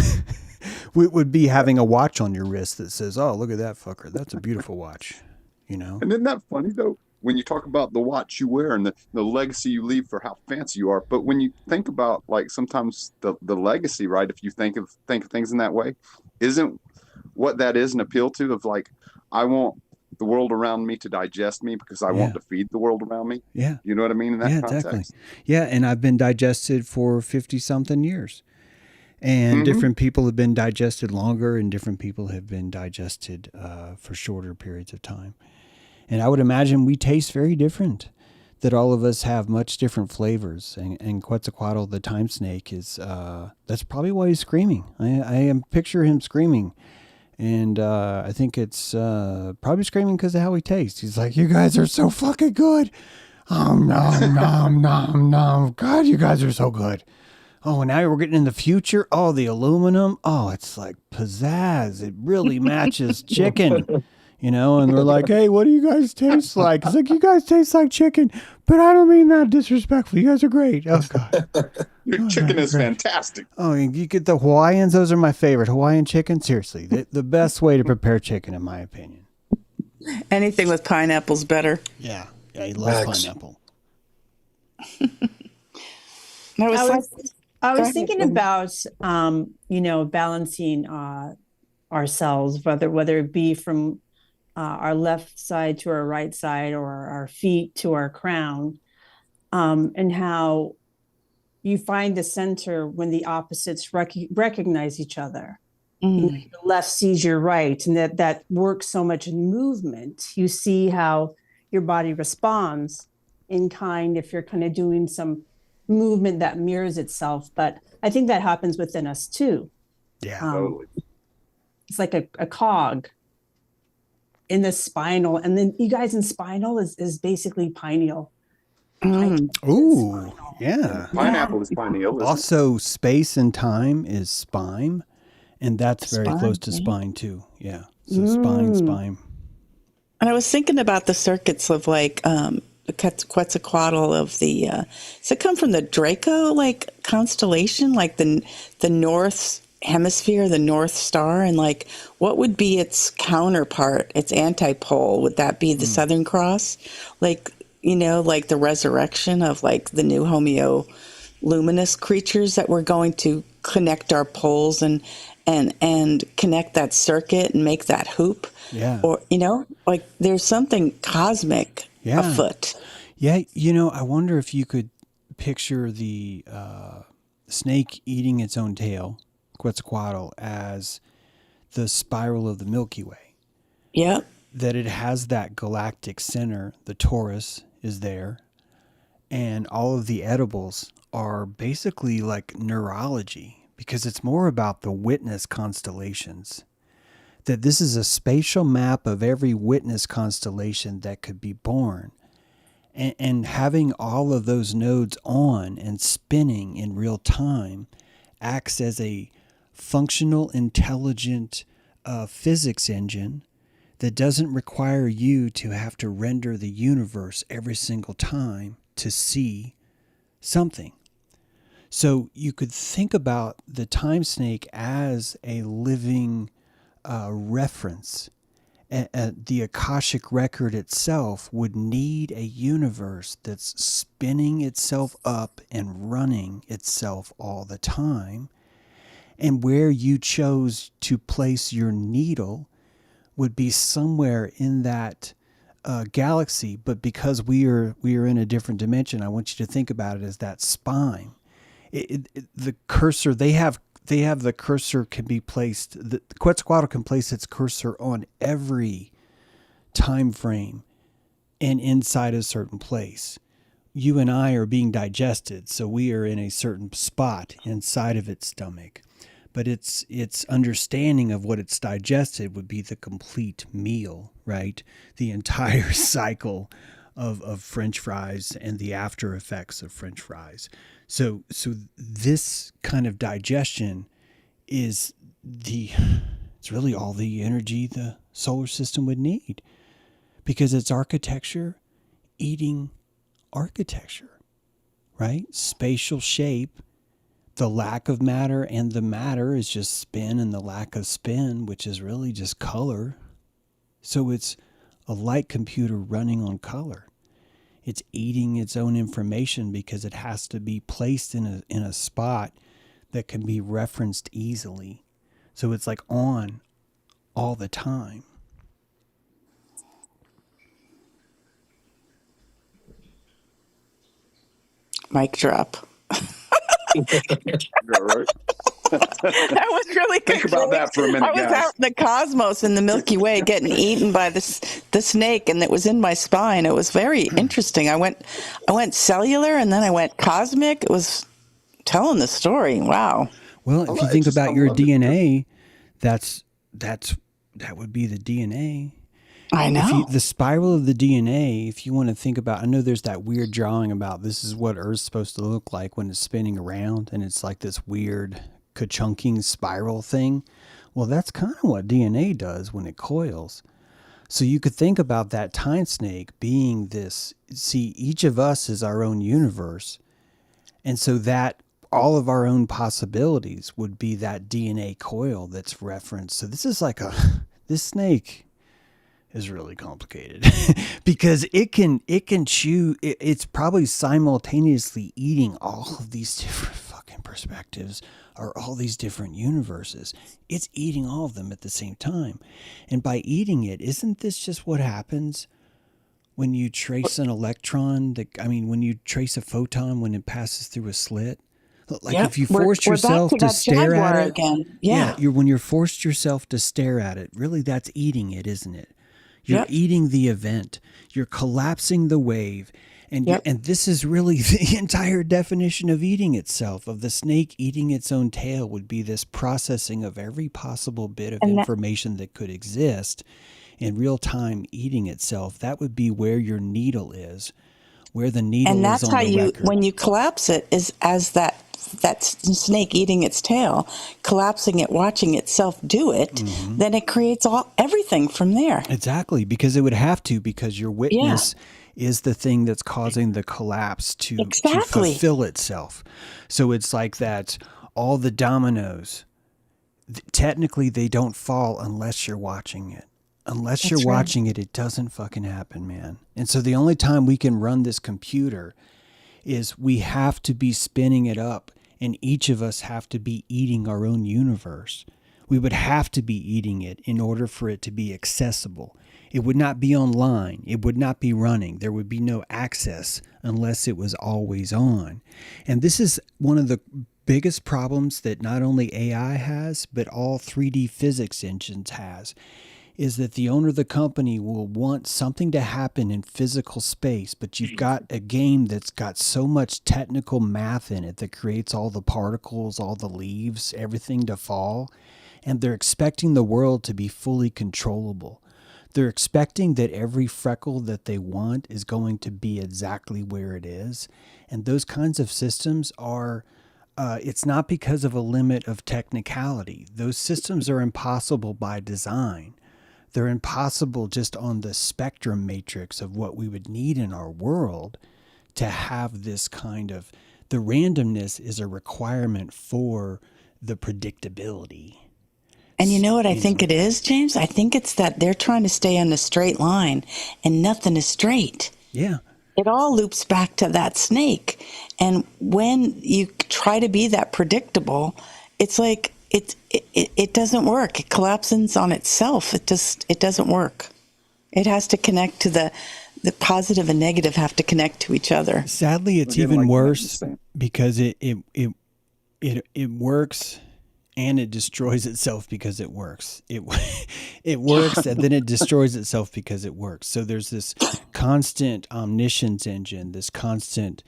would be having a watch on your wrist that says, "Oh, look at that fucker. That's a beautiful watch." You know? And isn't that funny though? When you talk about the watch you wear and the legacy you leave for how fancy you are, but when you think about like sometimes the legacy, right? If you think of things in that way, isn't what that is an appeal to of like, I want the world around me to digest me because I want to feed the world around me. Yeah. You know what I mean in that context? Exactly. Yeah, and I've been digested for 50 something years. And different people have been digested longer and different people have been digested for shorter periods of time. And I would imagine we taste very different, that all of us have much different flavors. And Quetzalcoatl, the time snake, is that's probably why he's screaming. I picture him screaming. And I think it's probably screaming because of how he tastes. He's like, you guys are so fucking good. Nom, nom, nom, nom. God, you guys are so good. Oh, and now we're getting in the future. Oh, the aluminum. Oh, it's like pizzazz. It really matches chicken. You know, and we're like, hey, what do you guys taste like? It's like, you guys taste like chicken, but I don't mean that disrespectfully. You guys are great. Oh, God. Your chicken is fantastic. Oh, you get the Hawaiians. Those are my favorite. Hawaiian chicken. Seriously, the best way to prepare chicken, in my opinion. Anything with pineapple's better. Yeah. Yeah, he loves pineapple. I was thinking about, balancing ourselves, whether it be from our left side to our right side or our feet to our crown, and how you find the center when the opposites recognize each other. The left sees your right, and that works so much in movement. You see how your body responds in kind if you're kind of doing some movement that mirrors itself. But I think that happens within us too. Yeah, totally. It's like a cog in the spinal, and then you guys in spinal is basically pineal. Ooh, yeah. Pineapple is pineal. Also, space and time is spine, and that's very close to yeah. spine too. Yeah, so spine. And I was thinking about the circuits of like the Quetzalcoatl of the. Does it come from the Draco like constellation, like the North Hemisphere, the North Star, and like what would be its counterpart, its antipole? Would that be the Southern Cross, like like the resurrection of like the new homeoluminous creatures that we're going to connect our poles and connect that circuit and make that hoop? Yeah. Or like there's something cosmic afoot. Yeah, I wonder if you could picture the snake eating its own tail, Quetzalcoatl, as the spiral of the Milky Way. Yeah. That it has that galactic center, the torus is there, and all of the edibles are basically like neurology, because it's more about the witness constellations. That this is a spatial map of every witness constellation that could be born. And having all of those nodes on and spinning in real time acts as a functional, intelligent physics engine that doesn't require you to have to render the universe every single time to see something. So you could think about the time snake as a living reference. The Akashic record itself would need a universe that's spinning itself up and running itself all the time. And where you chose to place your needle would be somewhere in that galaxy. But because we are in a different dimension, I want you to think about it as that spine. The cursor, they have the cursor can be placed. The Quetzalcoatl can place its cursor on every time frame and inside a certain place. You and I are being digested, so we are in a certain spot inside of its stomach. but its understanding of what it's digested would be the complete meal, right? The entire cycle of French fries and the after effects of French fries. So this kind of digestion is it's really all the energy the solar system would need, because it's architecture eating architecture, right? Spatial shape, the lack of matter, and the matter is just spin, and the lack of spin, which is really just color. So it's a light computer running on color. It's eating its own information because it has to be placed in a spot that can be referenced easily. So it's like on all the time. Mic drop. Right. That was really good. Think about that for a minute, I was guys. out in the cosmos in the Milky Way getting eaten by the snake, and it was in my spine. It was very interesting. I went cellular, and then I went cosmic. It was telling the story. Wow. Well, if you think about your DNA, that would be the DNA. I know. The spiral of the DNA, if you want to think about, I know there's that weird drawing about this is what Earth's supposed to look like when it's spinning around, and it's like this weird ka-chunking spiral thing. Well, that's kind of what DNA does when it coils. So you could think about that time snake being this, see, each of us is our own universe. And so that all of our own possibilities would be that DNA coil that's referenced. So this is like this snake is really complicated because it can chew. It's probably simultaneously eating all of these different fucking perspectives or all these different universes. It's eating all of them at the same time. And by eating it, isn't this just what happens when you trace an electron? When you trace a photon when it passes through a slit? Like if you force yourself to stare at it again. When you're forced yourself to stare at it, really that's eating it, isn't it? You're eating the event. You're collapsing the wave. And this is really the entire definition of eating itself, of the snake eating its own tail, would be this processing of every possible bit of information that could exist in real time, eating itself. That would be where your needle is, where the needle is on the record. And that's how when you collapse it, is as that snake eating its tail, collapsing it, watching itself do it, then it creates everything from there. Exactly, because it would have to, because your witness is the thing that's causing the collapse to fulfill itself. So it's like that, all the dominoes, technically they don't fall unless you're watching it. Unless you're watching it, it doesn't fucking happen, man. And so the only time we can run this computer is we have to be spinning it up, and each of us have to be eating our own universe. We would have to be eating it in order for it to be accessible. It would not be online. It would not be running. There would be no access unless it was always on. And this is one of the biggest problems that not only AI has, but all 3D physics engines has, is that the owner of the company will want something to happen in physical space, but you've got a game that's got so much technical math in it that creates all the particles, all the leaves, everything to fall, and they're expecting the world to be fully controllable. They're expecting that every freckle that they want is going to be exactly where it is, and those kinds of systems are... it's not because of a limit of technicality. Those systems are impossible by design. They're impossible just on the spectrum matrix of what we would need in our world to have this kind of... The randomness is a requirement for the predictability. And you know what I think it is, James? I think it's that they're trying to stay on a straight line, and nothing is straight. Yeah. It all loops back to that snake. And when you try to be that predictable, it's like it doesn't work. It collapses on itself. It doesn't work. It has to connect to the positive and negative have to connect to each other. Sadly, it's even worse because it works and it destroys itself because it works. It works and then it destroys itself because it works. So there's this constant omniscience engine, this constant,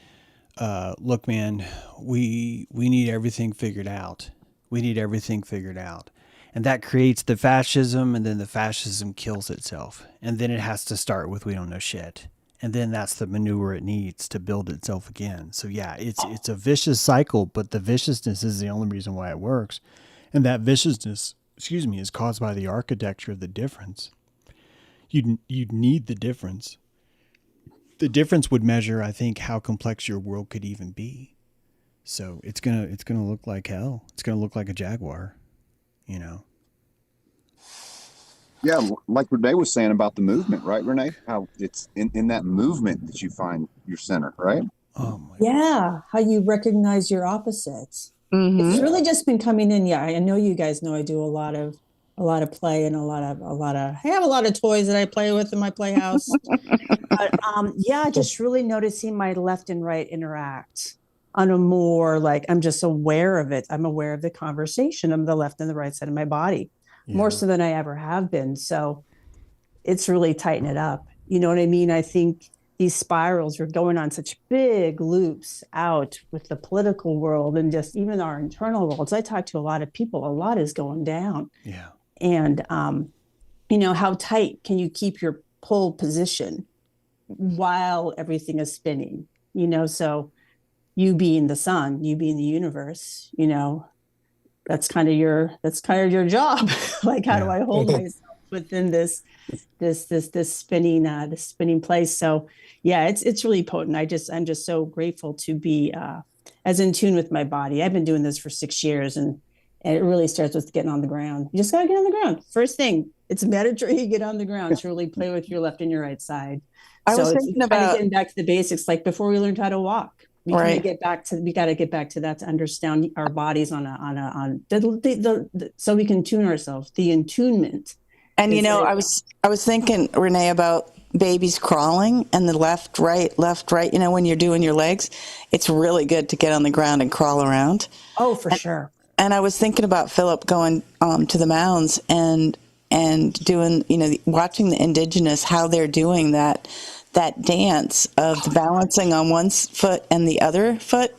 look, man, we need everything figured out. We need everything figured out. And that creates the fascism, and then the fascism kills itself. And then it has to start with we don't know shit. And then that's the manure it needs to build itself again. So yeah, it's a vicious cycle, but the viciousness is the only reason why it works. And that viciousness, is caused by the architecture of the difference. You'd need the difference. The difference would measure, I think, how complex your world could even be. So it's gonna look like hell. It's gonna look like a jaguar, you know. Yeah, like Renee was saying about the movement, right, Renee? How it's in that movement that you find your center, right? Oh my. Yeah, how you recognize your opposites. Mm-hmm. It's really just been coming in. Yeah, I know you guys know I do a lot of play and a lot of I have a lot of toys that I play with in my playhouse. But yeah, just really noticing my left and right interact on a more like I'm just aware of it. I'm aware of the conversation of the left and the right side of my body more so than I ever have been. So it's really tightened it up. You know what I mean? I think these spirals are going on such big loops out with the political world and just even our internal worlds. I talk to a lot of people, a lot is going down. Yeah. And, you know, how tight can you keep your pole position while everything is spinning? You know, so you being the sun, you being the universe, you know, that's kind of your job. Like, how do I hold myself within this spinning place? So yeah, it's really potent. I'm just so grateful to be as in tune with my body. I've been doing this for 6 years, and it really starts with getting on the ground. You just gotta get on the ground. First thing, it's mandatory you get on the ground to really play with your left and your right side. I So was it's thinking kind of about getting back to the basics, like before we learned how to walk. We got to get back to that to understand our bodies so we can tune ourselves. The attunement. And you know, I was thinking, Renee, about babies crawling and the left, right. You know, when you're doing your legs, it's really good to get on the ground and crawl around. Oh, for sure. And I was thinking about Philip going to the mounds and doing, you know, watching the indigenous, how they're doing that dance of the balancing on one foot and the other foot.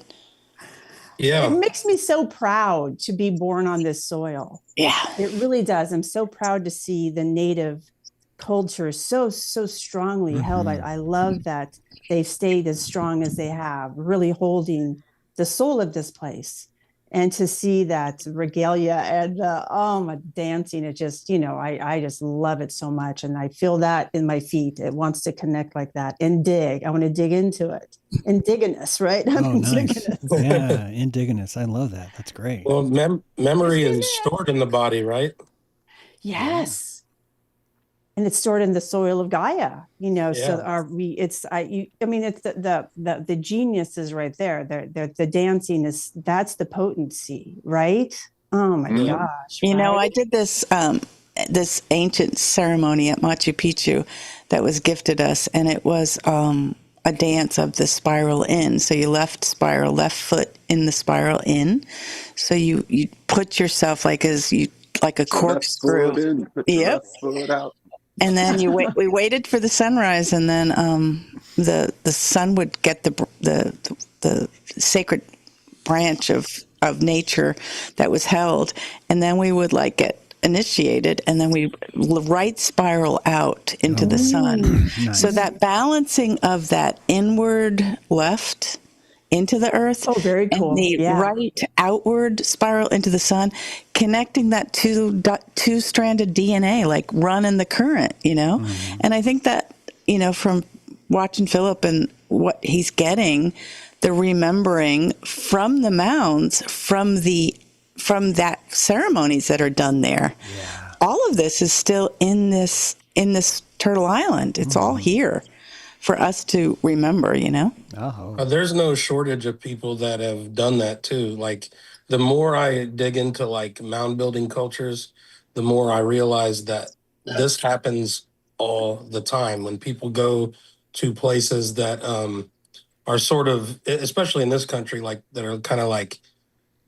Yeah. It makes me so proud to be born on this soil. Yeah. It really does. I'm so proud to see the native culture so strongly held. I love that they've stayed as strong as they have, really holding the soul of this place. And to see that regalia and my dancing, it just, you know, I just love it so much. And I feel that in my feet. It wants to connect like that and dig. I want to dig into it. Indigenous, right? Oh, nice. Yeah, indigenous. I love that. That's great. Well, memory is stored in the body, right? Yes. And it's stored in the soil of Gaia, you know. Yeah. So it's the genius is right there. The dancing that's the potency, right? Oh my gosh! You know, right? I did this ancient ceremony at Machu Picchu that was gifted us, and it was a dance of the spiral in. So you left foot in the spiral in. So you put yourself like a corkscrew. Yep. Foot out. And then we waited for the sunrise, and then the sun would get the sacred branch of nature that was held, and then we would like get initiated, and then we right spiral out into the sun. Nice. So that balancing of that inward left into the earth, Oh, very cool. and the right outward spiral into the sun, connecting that two-stranded DNA, like running the current, you know? And I think that, you know, from watching Philip and what he's getting, the remembering from the mounds, from that ceremonies that are done there, all of this is still in this Turtle Island. It's all here for us to remember, you know? There's no shortage of people that have done that too. Like, the more I dig into like mound building cultures, the more I realize that this happens all the time when people go to places that are sort of, especially in this country, like that are kind of like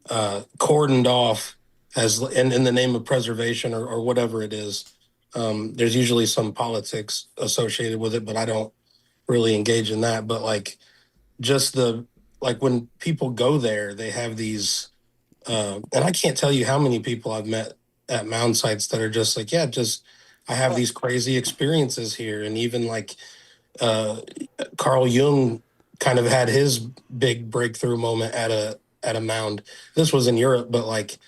cordoned off as in the name of preservation or whatever it is. There's usually some politics associated with it, but I don't really engage in that. But like, just like when people go there, they have these And I can't tell you how many people I've met at mound sites that are just like, yeah, just I have these crazy experiences here. And even like uh, Carl Jung kind of had his big breakthrough moment at a mound. This was in Europe, but like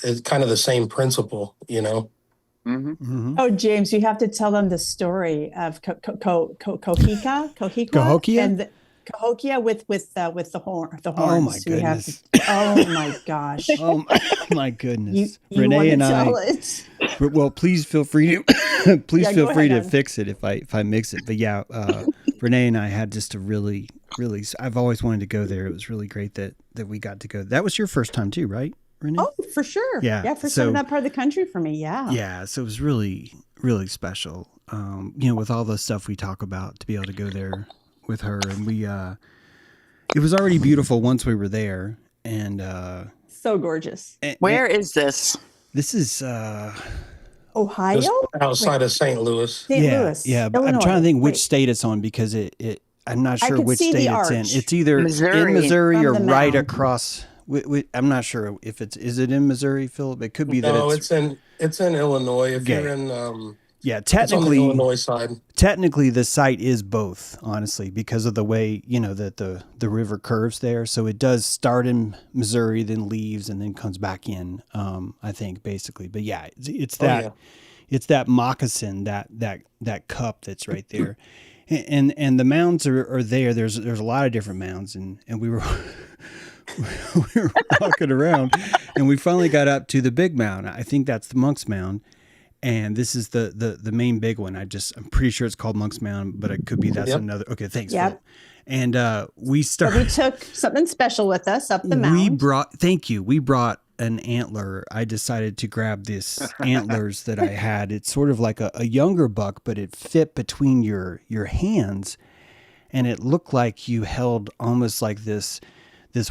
it's kind of the same principle, you know. Mm-hmm. Mm-hmm. Oh, James, you have to tell them the story of Kohika, Cahokia? and the Cahokia with the horns. Oh my We have goodness. oh my gosh. Oh my goodness. You Renee want and to I. tell it? Well, please feel free to please Yeah, feel go free ahead, to Ed. fix it if I mix it. But yeah, Renee and I had just a really I've always wanted to go there. It was really great that we got to go. That was your first time too, right, Renee? Oh, for sure. Yeah, Yeah, first so- time in that part of the country for me. Yeah. Yeah, so it was really special. You know, with all the stuff we talk about, to be able to go there with her, and we it was already beautiful once we were there, and So gorgeous. Where is this? this is Ohio? Just outside of St. Louis. St. yeah, Louis. yeah. But I'm Illinois. trying to think which Wait. state it's on because it I'm not I sure could which see the state it's in. arch. It's either Missouri. in Missouri From or the right mound. across. I'm not sure if is it in Missouri, Philip. It could be that No, it's it's in Illinois. If Okay. you're in yeah. it's on the Technically, Illinois side. technically the site is both, honestly, because of the way, you know, that the river curves there. So it does start in Missouri, then leaves, and then comes back in, I think, basically. But yeah, it's that yeah. it's that moccasin, that cup that's right there. And the mounds are there. There's a lot of different mounds, and we were we were walking around, and we finally got up to the big mound. I think that's the Monk's Mound. And this is the main big one. I'm pretty sure it's called Monk's Mound, but it could be that's Yep. another. Okay, thanks. Yep. Phil. And we So we started. took something special with us up the mound. We brought an antler. I decided to grab this antlers that I had. It's sort of like a younger buck, but it fit between your hands, and it looked like you held almost like this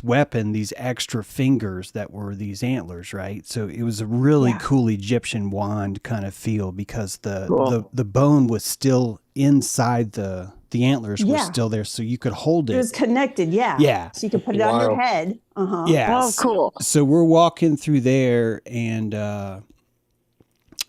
weapon, these extra fingers that were these antlers, right? So it was a really Yeah. cool Egyptian wand kind of feel because Cool. the bone was still inside the antlers were Yeah. still there, so you could hold It it. was connected, yeah. Yeah. So you could put it on your Wild. head. Uh-huh. Yeah. Oh, cool. So we're walking through there, and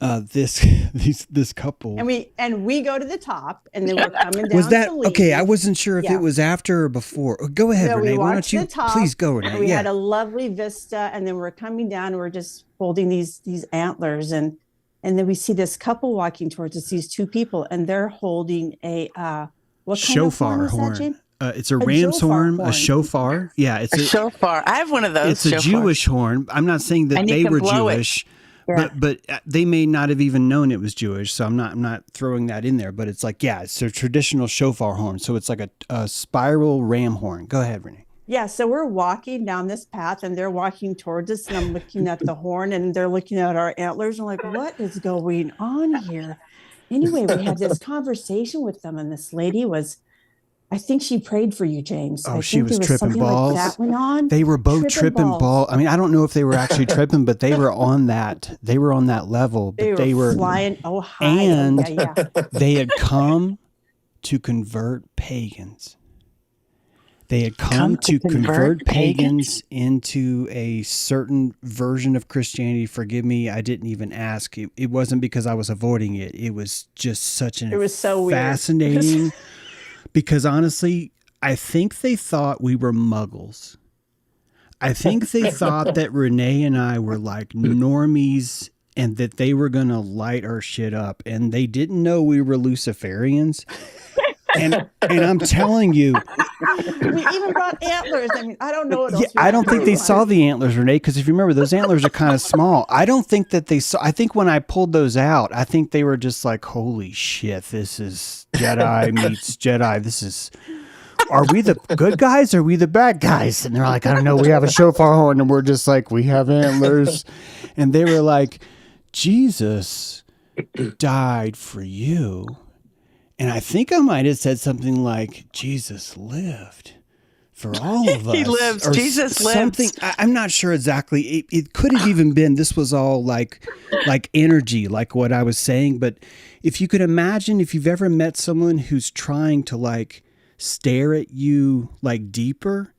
this couple. And we go to the top, and then we're coming down. Was that to leave. okay? I wasn't sure if Yeah. it was after or before. Go ahead, No, we Renee. Why watched don't you the top, please go, and Renee? we Yeah. had a lovely vista, and then we're coming down, and we're just holding these antlers, and then we see this couple walking towards us. These two people, and they're holding a what kind Shofar of horn horn. is that, James? It's a A ram's shofar horn, a horn. shofar. Yeah, it's A shofar. I have one of those. it's a shofars. Jewish horn. I'm not saying that And you they can were blow it. Jewish, Yeah. but they may not have even known it was Jewish. So I'm not throwing that in there. But it's like, yeah, it's a traditional shofar horn. So it's like a spiral ram horn. Go ahead, Renee. Yeah, so we're walking down this path, and they're walking towards us, and I'm looking at the horn, and they're looking at our antlers, and I'm like, what is going on here? Anyway, we had this conversation with them, and this lady I think she prayed for you, James. Oh, I she think was there tripping something balls. Like that went on. They were both tripping balls. ball. I mean, I don't know if they were actually tripping, but they were on that. They were on that level. But They were flying. Oh, high. and- yeah. They had come to convert pagans. They had come to convert pagans into a certain version of Christianity. Forgive me, I didn't even ask. It wasn't because I was avoiding it. It was just such an It was so weird. fascinating. Because honestly, I think they thought we were muggles. I think they thought that Renee and I were like normies and that they were going to light our shit up. And they didn't know we were Luciferians. And I'm telling you, We even brought antlers. I mean, I don't know what else. yeah, we I don't could think do. they saw the antlers, Renee, because if you remember, those antlers are kind of small. I don't think that they saw. I think when I pulled those out, I think they were just like, holy shit, this is Jedi meets Jedi. This is, are we the good guys or are we the bad guys? And they're like, I don't know, we have a shofar horn. And we're just like, we have antlers. And they were like, Jesus died for you. And I think I might have said something like, Jesus lived for all of us. He lives. Or Jesus lives. something. I'm not sure exactly. It could have even been, this was all like energy, like what I was saying. But if you could imagine, if you've ever met someone who's trying to like stare at you like deeper,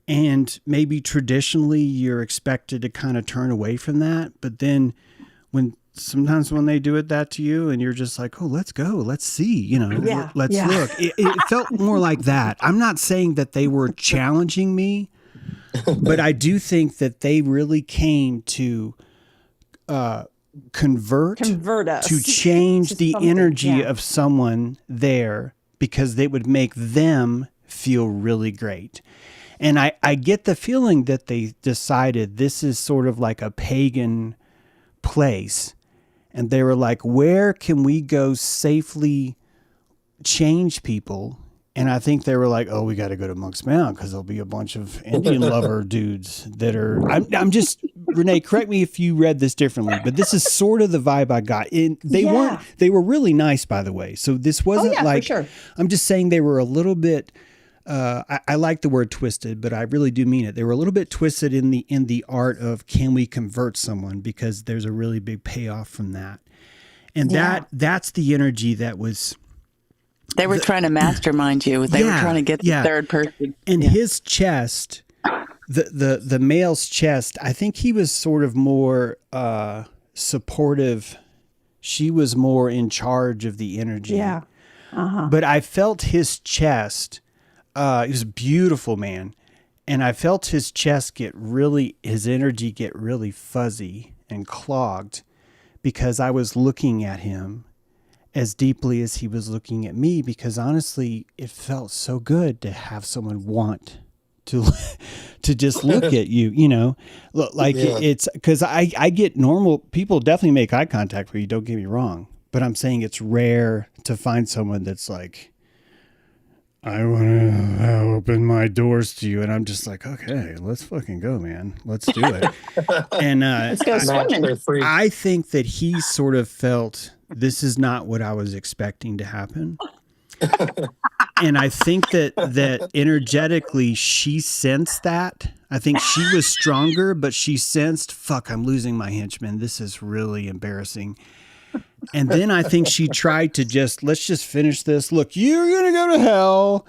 And maybe traditionally you're expected to kind of turn away from that. But then sometimes when they do that to you and you're just like, oh, let's go, let's see, let's look. It felt more like that. I'm not saying that they were challenging me, but I do think that they really came to convert us to change the energy yeah. of someone there, because they would make them feel really great. And I get the feeling that they decided this is sort of like a pagan place. And they were like, where can we go safely change people? And I think they were like, oh, we got to go to Monk's Mound because there'll be a bunch of Indian lover dudes that are, I'm just, Renee, correct me if you read this differently, but this is sort of the vibe I got. They were really nice, by the way. So this wasn't for sure. I'm just saying they were a little bit, I like the word twisted, but I really do mean it. They were a little bit twisted in the art of, can we convert someone? Because there's a really big payoff from that. And that's the energy that was. They were trying to mastermind you. They were trying to get the third person. And his chest, the male's chest, I think he was sort of more supportive. She was more in charge of the energy. Yeah. But I felt his chest. He was a beautiful man. And I felt his chest his energy get really fuzzy and clogged, because I was looking at him as deeply as he was looking at me, because honestly, it felt so good to have someone want to just look at you, it's because I get normal people definitely make eye contact with you. Don't get me wrong, but I'm saying it's rare to find someone that's like, I want to open my doors to you. And I'm just like, okay, let's fucking go, man. Let's do it. And let's go swimming. I think that he sort of felt, this is not what I was expecting to happen. And I think that energetically she sensed that. I think she was stronger, but she sensed, fuck, I'm losing my henchman. This is really embarrassing. And then I think she tried to let's just finish this. Look, you're going to go to hell.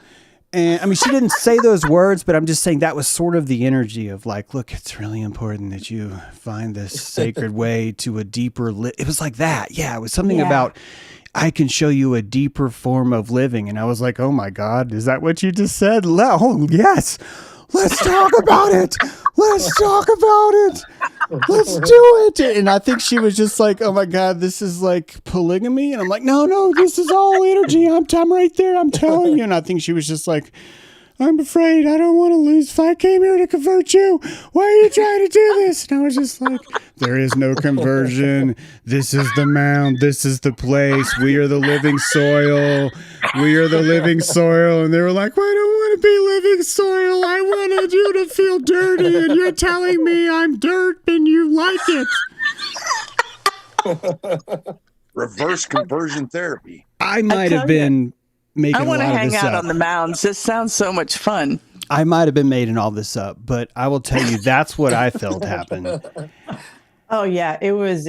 And I mean, she didn't say those words, but I'm just saying that was sort of the energy of like, look, it's really important that you find this sacred way to a deeper, it was like that. Yeah. It was something about, I can show you a deeper form of living. And I was like, oh my God, is that what you just said? Oh, yes. Let's talk about it. Let's talk about it. Let's do it. And I think she was just like, oh my God, this is like polygamy. And I'm like, no, this is all energy. I'm right there. I'm telling you. And I think she was just like, I'm afraid I don't want to lose. If I came here to convert you, why are you trying to do this? And I was just like, there is no conversion. This is the mound. This is the place. We are the living soil. We are the living soil. And they were like, I don't want to be living soil. I wanted you to feel dirty. And you're telling me I'm dirt and you like it. Reverse conversion therapy. I might have been making I want to hang out up on the mounds. This sounds so much fun. I might have been making all this up, but I will tell you that's what I felt happened. Oh yeah, it was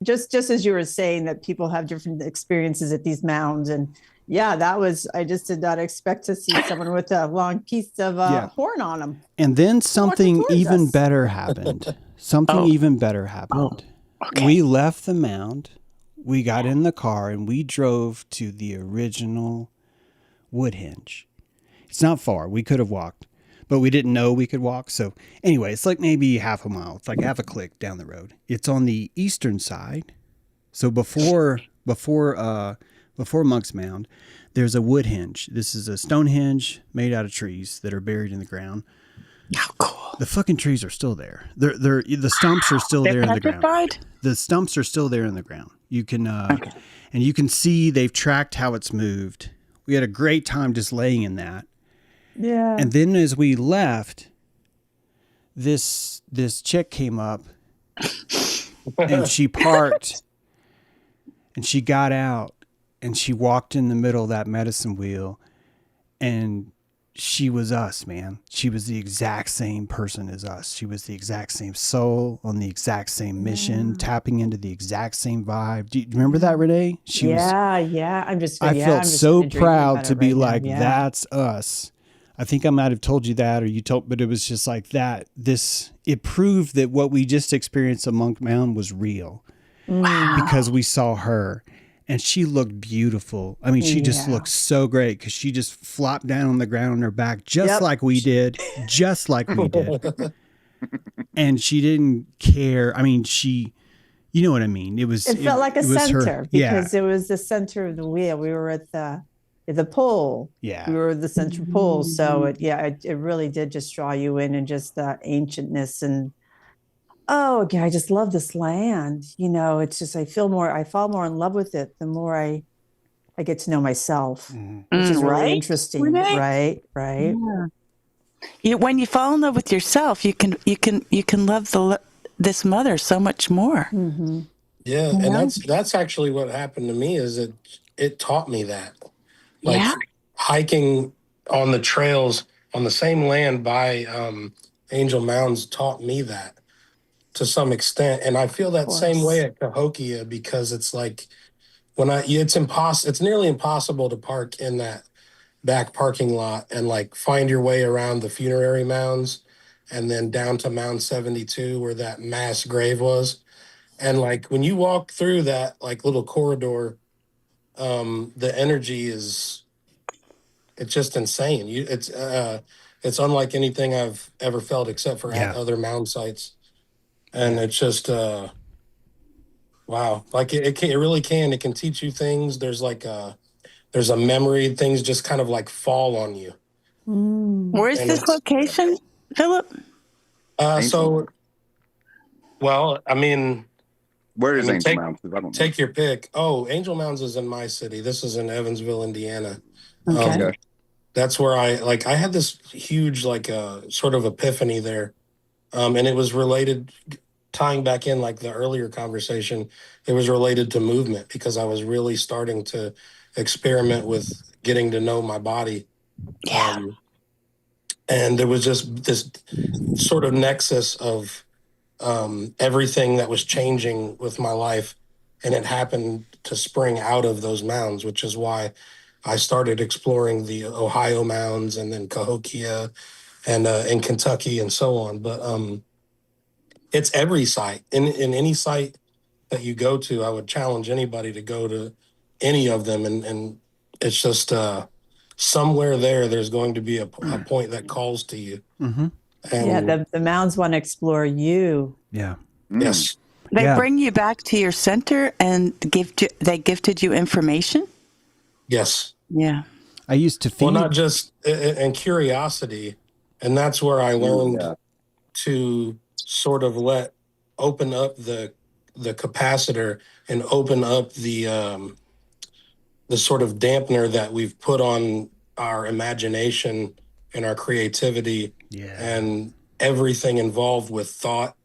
just as you were saying that people have different experiences at these mounds, and I just did not expect to see someone with a long piece of horn on them. And then something even better happened. Even better happened. Okay. We left the mound, we got in the car, and we drove to the original Woodhenge. It's not far. We could have walked, but we didn't know we could walk. So anyway, it's like maybe half a mile. It's like half a click down the road. It's on the eastern side. So before Monk's Mound, there's a Woodhenge. This is a Stonehenge made out of trees that are buried in the ground. How cool. The fucking trees are still there. The stumps are still there in the ground. The stumps are still there in the ground. You can and you can see they've tracked how it's moved. We had a great time just laying in that. Yeah. And then as we left, this chick came up and she parked and she got out and she walked in the middle of that medicine wheel, and she was us, man. She was the exact same person as us. She was the exact same soul on the exact same mission, tapping into the exact same vibe. Do you remember that, Renee? Yeah. I felt so proud to be like, that's us. I think I might have told you that, or you told, but it was just like that. It proved that what we just experienced at Monk Mountain was real because we saw her. And she looked beautiful. I mean, she just looked so great because she just flopped down on the ground on her back, just like we did, just like we did. And she didn't care. I mean, you know what I mean? It felt like a center because yeah. it was the center of the wheel. We were at the pole. Yeah. We were the central pole. So it really did just draw you in, and just the ancientness, and I just love this land. It's just, I fall more in love with it the more I get to know myself, which is really interesting. Renee? Right. Yeah. When you fall in love with yourself, you can love this mother so much more. Mm-hmm. Yeah, and that's actually what happened to me. Is it taught me that, like hiking on the trails on the same land by Angel Mounds taught me that to some extent, and I feel that same way at Cahokia, because it's like it's nearly impossible to park in that back parking lot and like find your way around the funerary mounds and then down to Mound 72 where that mass grave was. And like when you walk through that like little corridor, the energy it's just insane. It's unlike anything I've ever felt except for at other mound sites. And it's just wow. Like it really can. It can teach you things. There's a memory. Things just kind of like fall on you. Where's this location, Philip? So, well, I mean, where is Angel Mounds? Take your pick. Oh, Angel Mounds is in my city. This is in Evansville, Indiana. Okay. That's where I had this huge sort of epiphany there. And it was related, tying back in like the earlier conversation, it was related to movement because I was really starting to experiment with getting to know my body. Yeah. And there was just this sort of nexus of everything that was changing with my life. And it happened to spring out of those mounds, which is why I started exploring the Ohio mounds and then Cahokia and in Kentucky and so on. But it's every site. In any site that you go to, I would challenge anybody to go to any of them. And it's just somewhere there's going to be a point that calls to you. Mm-hmm. And the mounds want to explore you. Yeah. Yes. They bring you back to your center and they gifted you information? Yes. Yeah. I used to feel. Well, not just and curiosity. And that's where I learned to sort of open up the capacitor and open up the sort of dampener that we've put on our imagination and our creativity and everything involved with thought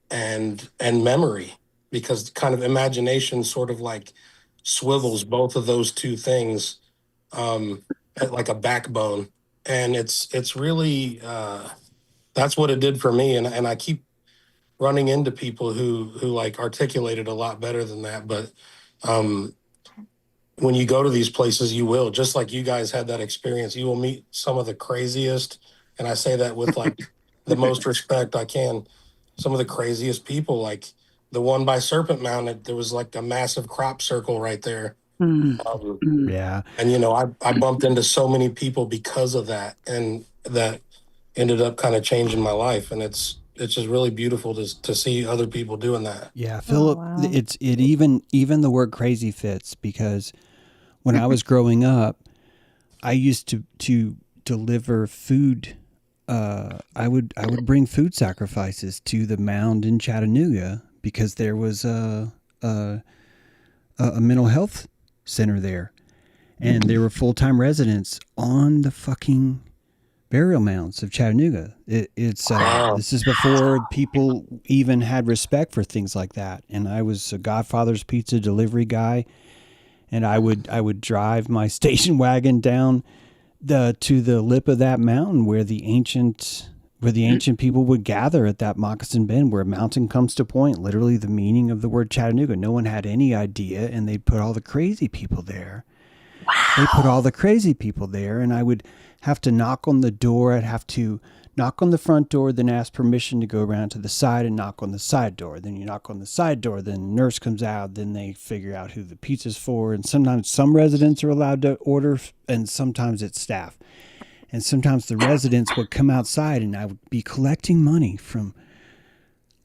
and memory, because kind of imagination sort of like swivels both of those two things at like a backbone. And it's really that's what it did for me. And I keep running into people who like articulate it a lot better than that. But when you go to these places, you will, just like you guys had that experience, you will meet some of the craziest, and I say that with like the most respect I can, some of the craziest people, like the one by Serpent Mound, there was like a massive crop circle right there. Yeah. And, I bumped into so many people because of that, and that ended up kind of changing my life. And it's just really beautiful to see other people doing that. Yeah, Philip, even the word crazy fits, because when I was growing up, I used to deliver food. I would bring food sacrifices to the mound in Chattanooga because there was a mental health center there, and there were full-time residents on the fucking burial mounds of Chattanooga. This is before people even had respect for things like that. And I was a Godfather's Pizza delivery guy, and I would drive my station wagon down to the lip of that mountain where the ancient people would gather at that Moccasin Bend, where a mountain comes to point, literally the meaning of the word Chattanooga. No one had any idea, and they put all the crazy people there. They put all the crazy people there, and I would have to knock on the door. I'd have to knock on the front door, then ask permission to go around to the side and knock on the side door. Then you knock on the side door, then the nurse comes out, then they figure out who the pizza's for. And sometimes some residents are allowed to order, and sometimes it's staff. And sometimes the residents would come outside, and I would be collecting money from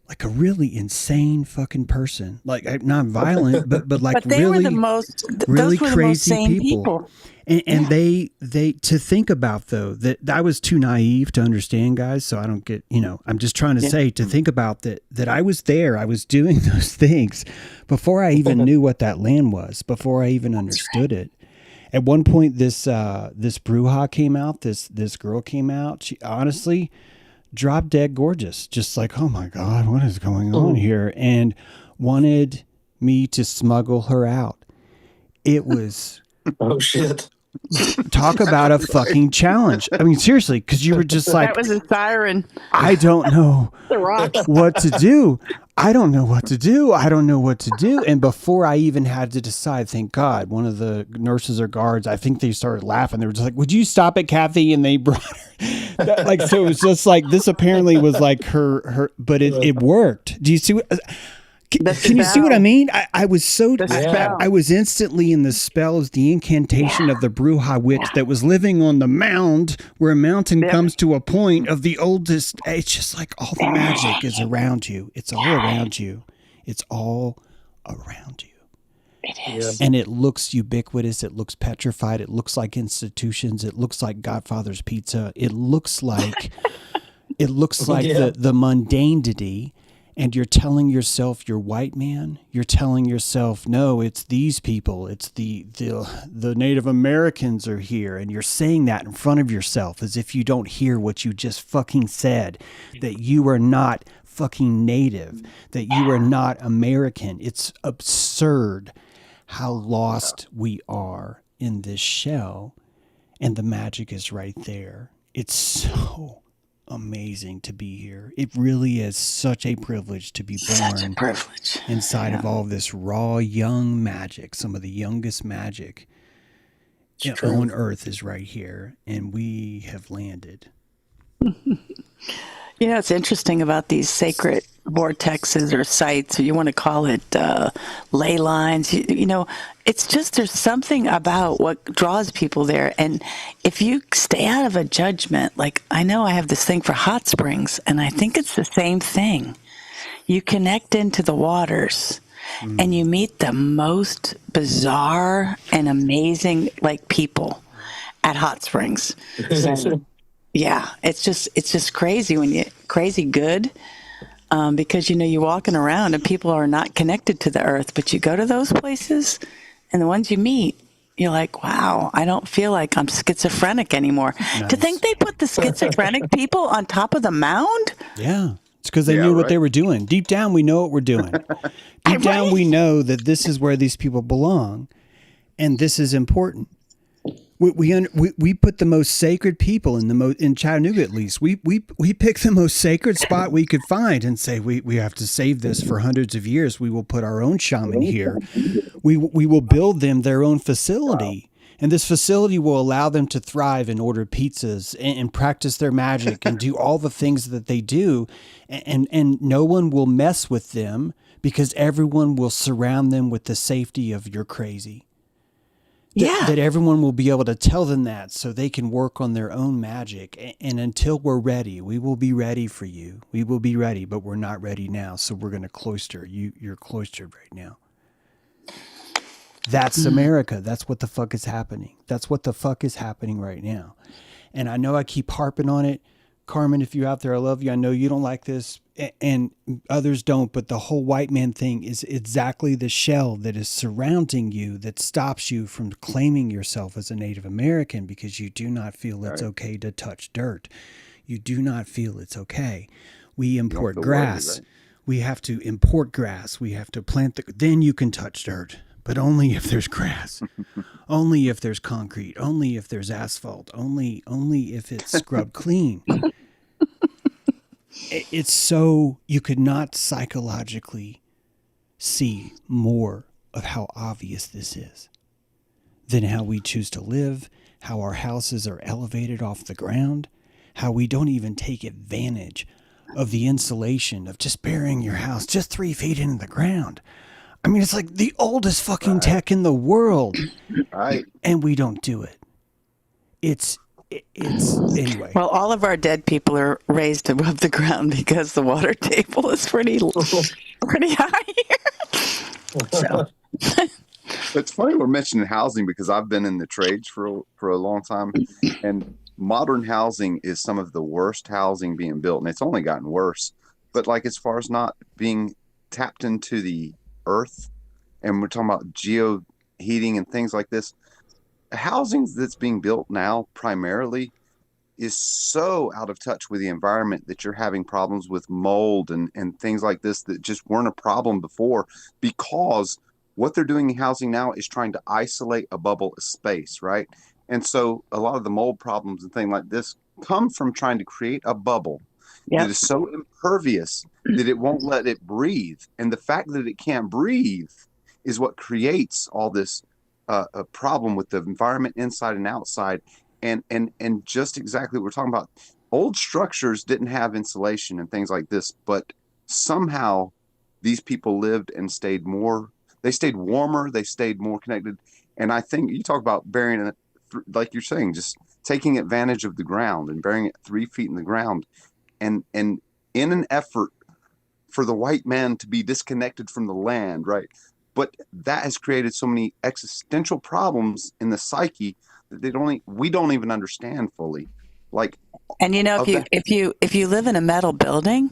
like a really insane fucking person, like not violent, but like But they really, were the most, really those were the most crazy sane people. And they to think about though that I was too naive to understand, guys. So I don't get, I'm just trying to say to think about that I was there, I was doing those things before I even knew what that land was, before I even understood it. At one point, this bruja came out, this girl came out. She honestly drop dead gorgeous, just like, oh my God, what is going on here? And wanted me to smuggle her out. It was Oh shit. talk about a fucking challenge. I mean, seriously, because you were just like, That was a siren. I don't know The rock. what to do. I don't know what to do. I don't know what to do. And before I even had to decide, thank God, one of the nurses or guards, I think they started laughing. They were just like, would you stop it, Kathy? And they brought her. Like, so it was just like, this apparently was like her, but it worked. Do you see what? Can you see what I mean? I was so, I was instantly in the spells, the incantation of the Bruja witch that was living on the mound where a mountain comes to a point of the oldest. It's just like all the magic is around you. It's all around you. It's all around you. It is. And it looks ubiquitous. It looks petrified. It looks like institutions. It looks like Godfather's Pizza. It looks like, the mundanity. And you're telling yourself you're white man. You're telling yourself, no, it's these people. It's the Native Americans are here. And you're saying that in front of yourself as if you don't hear what you just fucking said, that you are not fucking Native, that you are not American. It's absurd how lost we are in this shell. And the magic is right there. It's so amazing to be here. It really is such a privilege to be born inside of all of this raw young magic. Some of the youngest magic on earth is right here, and we have landed. It's interesting about these sacred vortexes or sites, or you want to call it ley lines. It's just there's something about what draws people there. And if you stay out of a judgment, like I know I have this thing for hot springs, and I think it's the same thing. You connect into the waters and you meet the most bizarre and amazing people at hot springs. So, yeah, it's just crazy when crazy good. Because you're walking around and people are not connected to the earth, but you go to those places and the ones you meet, you're like, wow, I don't feel like I'm schizophrenic anymore. Nice. To think they put the schizophrenic people on top of the mound? Yeah. It's because they knew what they were doing. Deep down, we know what we're doing. Deep down, we know that this is where these people belong, and this is important. We put the most sacred people in Chattanooga, at least. We pick the most sacred spot we could find and say we have to save this for hundreds of years. We will put our own shaman here. We will build them their own facility, and this facility will allow them to thrive and order pizzas and practice their magic and do all the things that they do, and no one will mess with them because everyone will surround them with the safety of you're crazy. That everyone will be able to tell them that so they can work on their own magic. And until we're ready, we will be ready for you. We will be ready, but we're not ready now. So we're going to cloister you. You're cloistered right now. That's America. That's what the fuck is happening. That's what the fuck is happening right now. And I know I keep harping on it. Carmen, if you're out there, I love you. I know you don't like this and others don't, but the whole white man thing is exactly the shell that is surrounding you that stops you from claiming yourself as a Native American because you do not feel it's okay to touch dirt. You do not feel it's okay. We import grass. We have to import grass. We have to plant then you can touch dirt, but only if there's grass. Only if there's concrete, only if there's asphalt, only if it's scrubbed clean. It's so you could not psychologically see more of how obvious this is. than how we choose to live, how our houses are elevated off the ground, how we don't even take advantage of the insulation of just burying your house just 3 feet into the ground. I mean, it's like the oldest fucking tech in the world, Right. and we don't do it. It's anyway. Well, all of our dead people are raised above the ground because the water table is pretty high here. So. It's funny we're mentioning housing because I've been in the trades for a long time, and modern housing is some of the worst housing being built, and it's only gotten worse. But like as far as not being tapped into the earth, and we're talking about geo heating and things like this, housing that's being built now primarily is so out of touch with the environment that you're having problems with mold and things like this that just weren't a problem before, because what they're doing in housing now is trying to isolate a bubble of space, right? And so a lot of the mold problems and things like this come from trying to create a bubble that is so impervious that it won't let it breathe. And the fact that it can't breathe is what creates all this a problem with the environment inside and outside. And just exactly what we're talking about. Old structures didn't have insulation and things like this, but somehow these people lived and stayed warmer, they stayed more connected. And I think you talk about burying it, like you're saying, just taking advantage of the ground and burying it 3 feet in the ground. And in an effort for the white man to be disconnected from the land, right? But that has created so many existential problems in the psyche that we don't even understand fully. Like, and if you live in a metal building,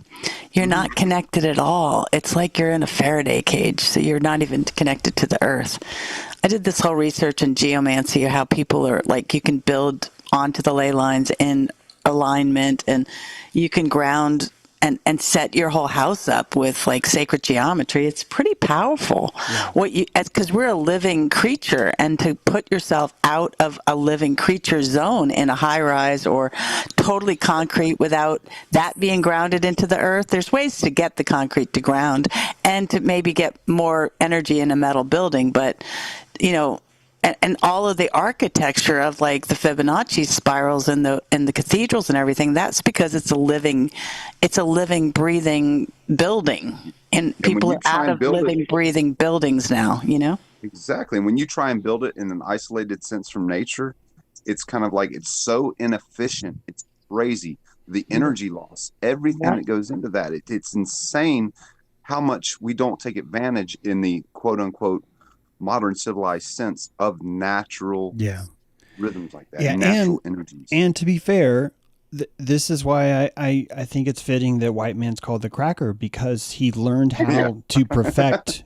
you're not connected at all. It's like you're in a Faraday cage, so you're not even connected to the earth. I did this whole research in geomancy, how people are like, you can build onto the ley lines in alignment, and you can ground and set your whole house up with like sacred geometry. It's pretty powerful. Yeah. Because we're a living creature, and to put yourself out of a living creature zone in a high rise or totally concrete without that being grounded into the earth, there's ways to get the concrete to ground and to maybe get more energy in a metal building. But, and all of the architecture of like the Fibonacci spirals and the cathedrals and everything, that's because it's a living, breathing building, and people are out of living, breathing buildings now. Exactly. And when you try and build it in an isolated sense from nature, it's kind of like, it's so inefficient. It's crazy. The energy loss, everything that goes into that. It's insane how much we don't take advantage in the quote unquote modern civilized sense of natural rhythms like that, natural energies. And to be fair, this is why I think it's fitting that white man's called the cracker, because he learned how to perfect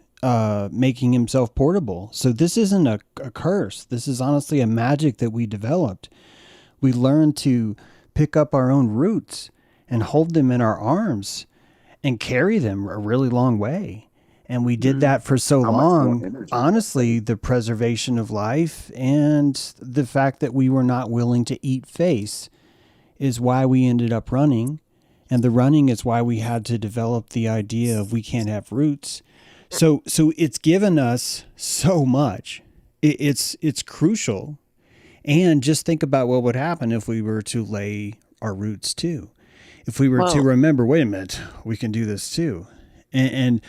making himself portable. So this isn't a curse. This is honestly a magic that we developed. We learned to pick up our own roots and hold them in our arms and carry them a really long way. And we did that for so long. Honestly, the preservation of life and the fact that we were not willing to eat face is why we ended up running. And the running is why we had to develop the idea of we can't have roots. So it's given us so much. It's crucial. And just think about what would happen if we were to lay our roots too. If we were to remember, wait a minute, we can do this too. And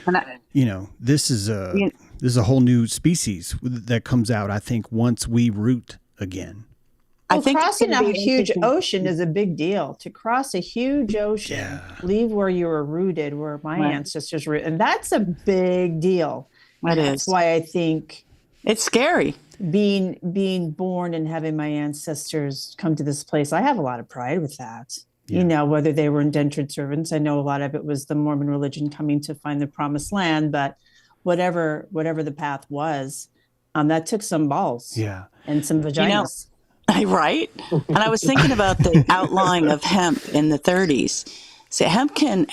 this is a whole new species that comes out, I think, once we root again. I think crossing a huge ocean is a big deal. To cross a huge ocean, leave where you were rooted, where my ancestors were, and that's a big deal. That's why I think it's scary. Being born and having my ancestors come to this place, I have a lot of pride with that. Yeah. Whether they were indentured servants, I know a lot of it was the Mormon religion coming to find the promised land, but whatever the path was, that took some balls and some vaginas. Right. And I was thinking about the outlying of hemp in the 30s. So hemp can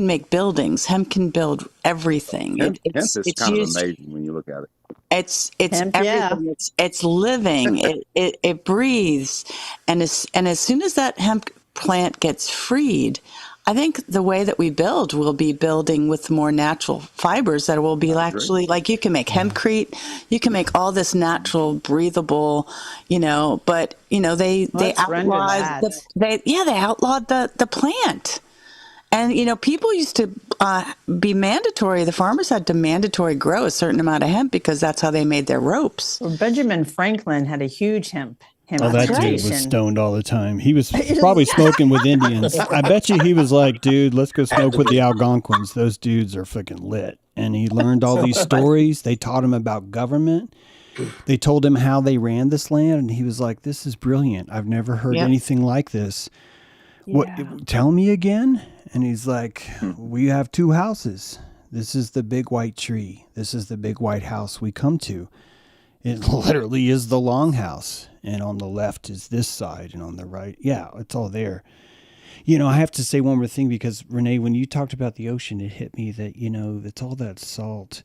make buildings. Hemp can build everything. Hemp is kind of amazing when you look at it. It's hemp, everything. It's living. It breathes, and as soon as that hemp plant gets freed, I think the way that we build will be building with more natural fibers that will be actually like you can make hempcrete, you can make all this natural, breathable, but they Let's render outlawed that. they outlawed the plant. And people used to be mandatory. The farmers had to mandatory grow a certain amount of hemp because that's how they made their ropes. Well, Benjamin Franklin had a huge hemp Oh, that dude was plantation. stoned all the time. He was probably smoking with Indians. I bet you he was like, dude, let's go smoke with the Algonquins. Those dudes are freaking lit. And he learned all these stories. They taught him about government. They told him how they ran this land. And he was like, this is brilliant. I've never heard anything like this. What? Tell me again? And he's like, we have 2 houses. This is the big white tree. This is the big white house we come to. It literally is the longhouse. And on the left is this side, and on the right, it's all there. I have to say one more thing, because Renee, when you talked about the ocean, it hit me that, it's all that salt.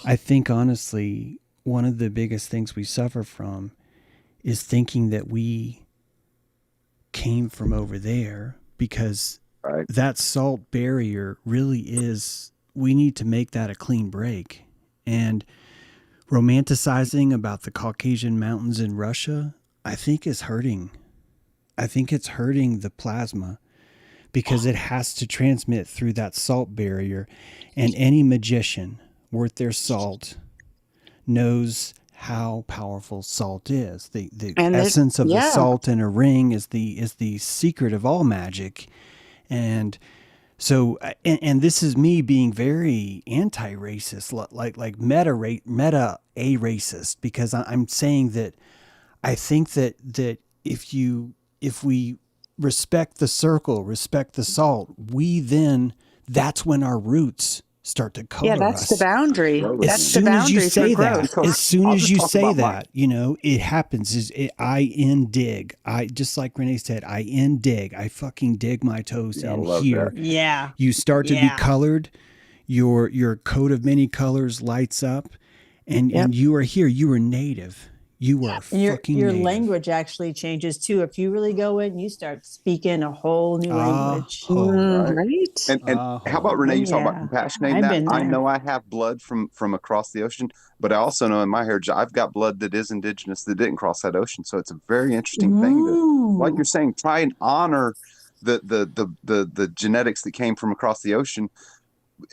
I think honestly, one of the biggest things we suffer from is thinking that we came from over there, because that salt barrier really is, we need to make that a clean break. And romanticizing about the Caucasian mountains in Russia, I think is hurting. I think it's hurting the plasma, because it has to transmit through that salt barrier. And any magician worth their salt knows how powerful salt is. The essence of the salt in a ring is the secret of all magic. And so, and this is me being very anti-racist, like meta a racist, because I'm saying that I think that if we respect the circle, respect the salt, that's when our roots start to color us. Yeah, that's the boundary. As soon as you say that, it happens. I dig. Just like Renee said, I dig. I fucking dig my toes in here. That. Yeah. You start to be colored. Your coat of many colors lights up, and you are here. You are native. You are fucking your native. language actually changes too. If you really go in, you start speaking a whole new language. Right. And how about Renee? You talk about compassionating that. I know I have blood from across the ocean, but I also know in my heritage I've got blood that is indigenous that didn't cross that ocean. So it's a very interesting thing to, like you're saying, try and honor the genetics that came from across the ocean,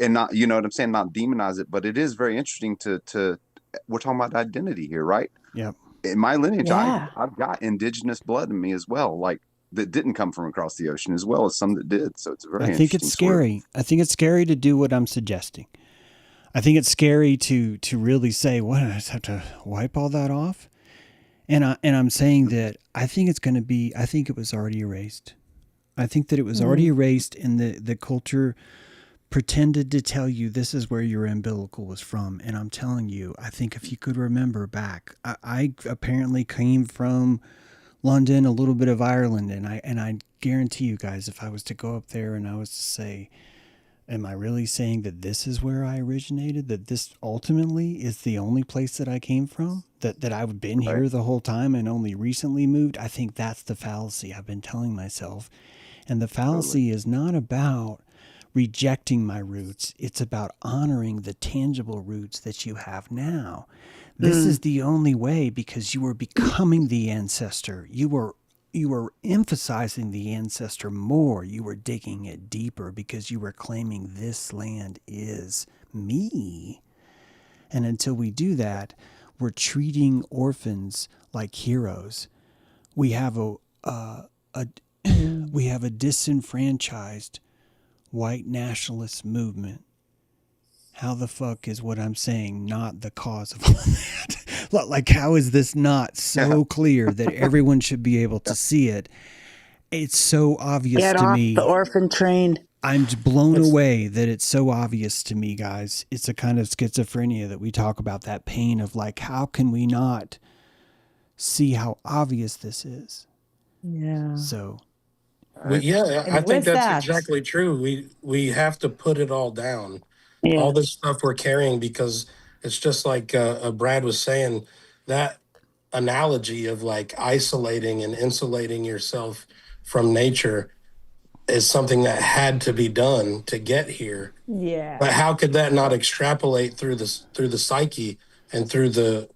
and not, you know what I'm saying, not demonize it. But it is very interesting to we're talking about identity here, right? Yep. In my lineage, I've got indigenous blood in me as well, like that didn't come from across the ocean, as well as some that did. So it's a very. I think it's scary. I think it's scary to do what I'm suggesting. I think it's scary to really say, "What? I just have to wipe all that off." And I'm saying that I think it's going to be. I think it was already erased. I think that it was already erased, and the culture pretended to tell you this is where your umbilical was from. And I'm telling you, I think if you could remember back, I apparently came from London, a little bit of Ireland, and I guarantee you guys, if I was to go up there and I was to say, am I really saying that this is where I originated, that this ultimately is the only place that I came from, that I've been here the whole time and only recently moved? I think that's the fallacy I've been telling myself. And the fallacy is not about rejecting my roots. It's about honoring the tangible roots that you have now. This is the only way, because you are becoming the ancestor. You were emphasizing the ancestor more. You were digging it deeper, because you were claiming this land is me. And until we do that, we're treating orphans like heroes. We have we have a disenfranchised white nationalist movement. How the fuck is what I'm saying not the cause of all that? Like, how is this not so clear that everyone should be able to see it? It's so obvious to me. Get off the orphan train. I'm blown away that it's so obvious to me, guys. It's a kind of schizophrenia that we talk about, that pain of like, how can we not see how obvious this is? Yeah. So. I think that's exactly true. We have to put it all down. Yeah. All this stuff we're carrying, because it's just like Brad was saying, that analogy of like isolating and insulating yourself from nature. is something that had to be done to get here. Yeah. But how could that not extrapolate through the psyche and through the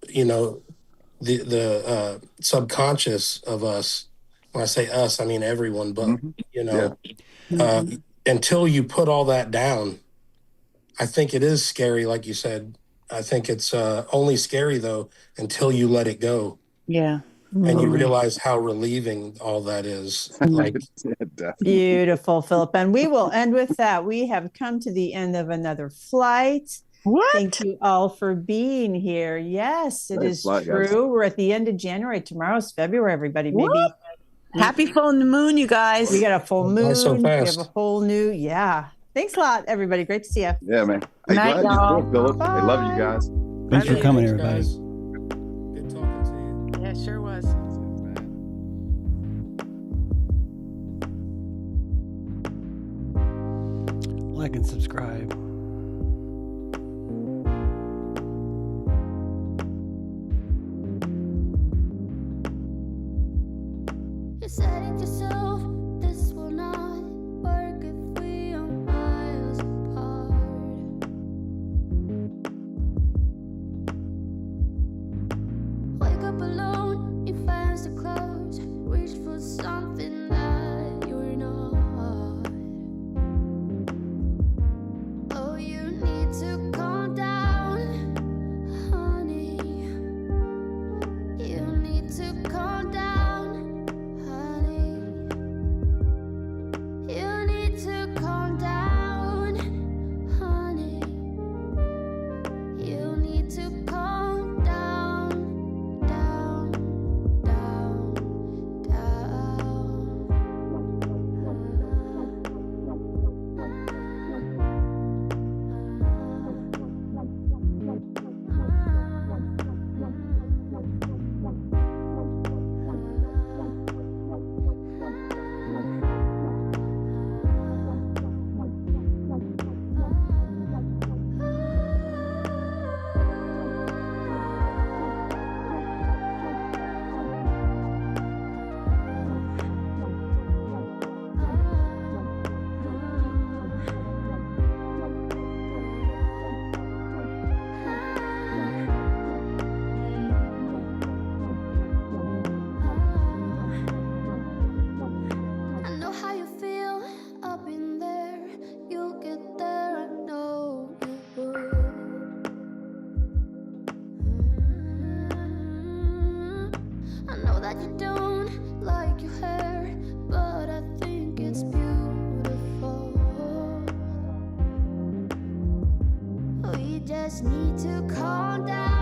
subconscious of us? When I say us, I mean everyone. But until you put all that down, I think it is scary, like you said. I think it's only scary though until you let it go. Yeah. And you realize how relieving all that is. Like, beautiful, Philip. And we will end with that. We have come to the end of another flight. What? Thank you all for being here. Yes, it is true. Guys. We're at the end of January. Tomorrow's February, everybody. Maybe. Happy full moon, you guys. We got a full moon. So we have a whole new, Thanks a lot, everybody. Great to see you. Yeah, man. Hey, night, glad y'all. you Philip. I love you guys. Thanks for coming, everybody. Guys. Good talking to you. Yeah, sure was. Like and subscribe. You said it yourself, this will not work if we are miles apart. Wake up alone, your fans are closed, reach for something that you're not. Oh, you need to calm down, honey. You need to calm down, honey. You need to calm down, honey. You need to calm down, down, down, I know how you feel up in there. You'll get there, I know you would. I know that you don't like your hair, but I think it's beautiful. We just need to calm down.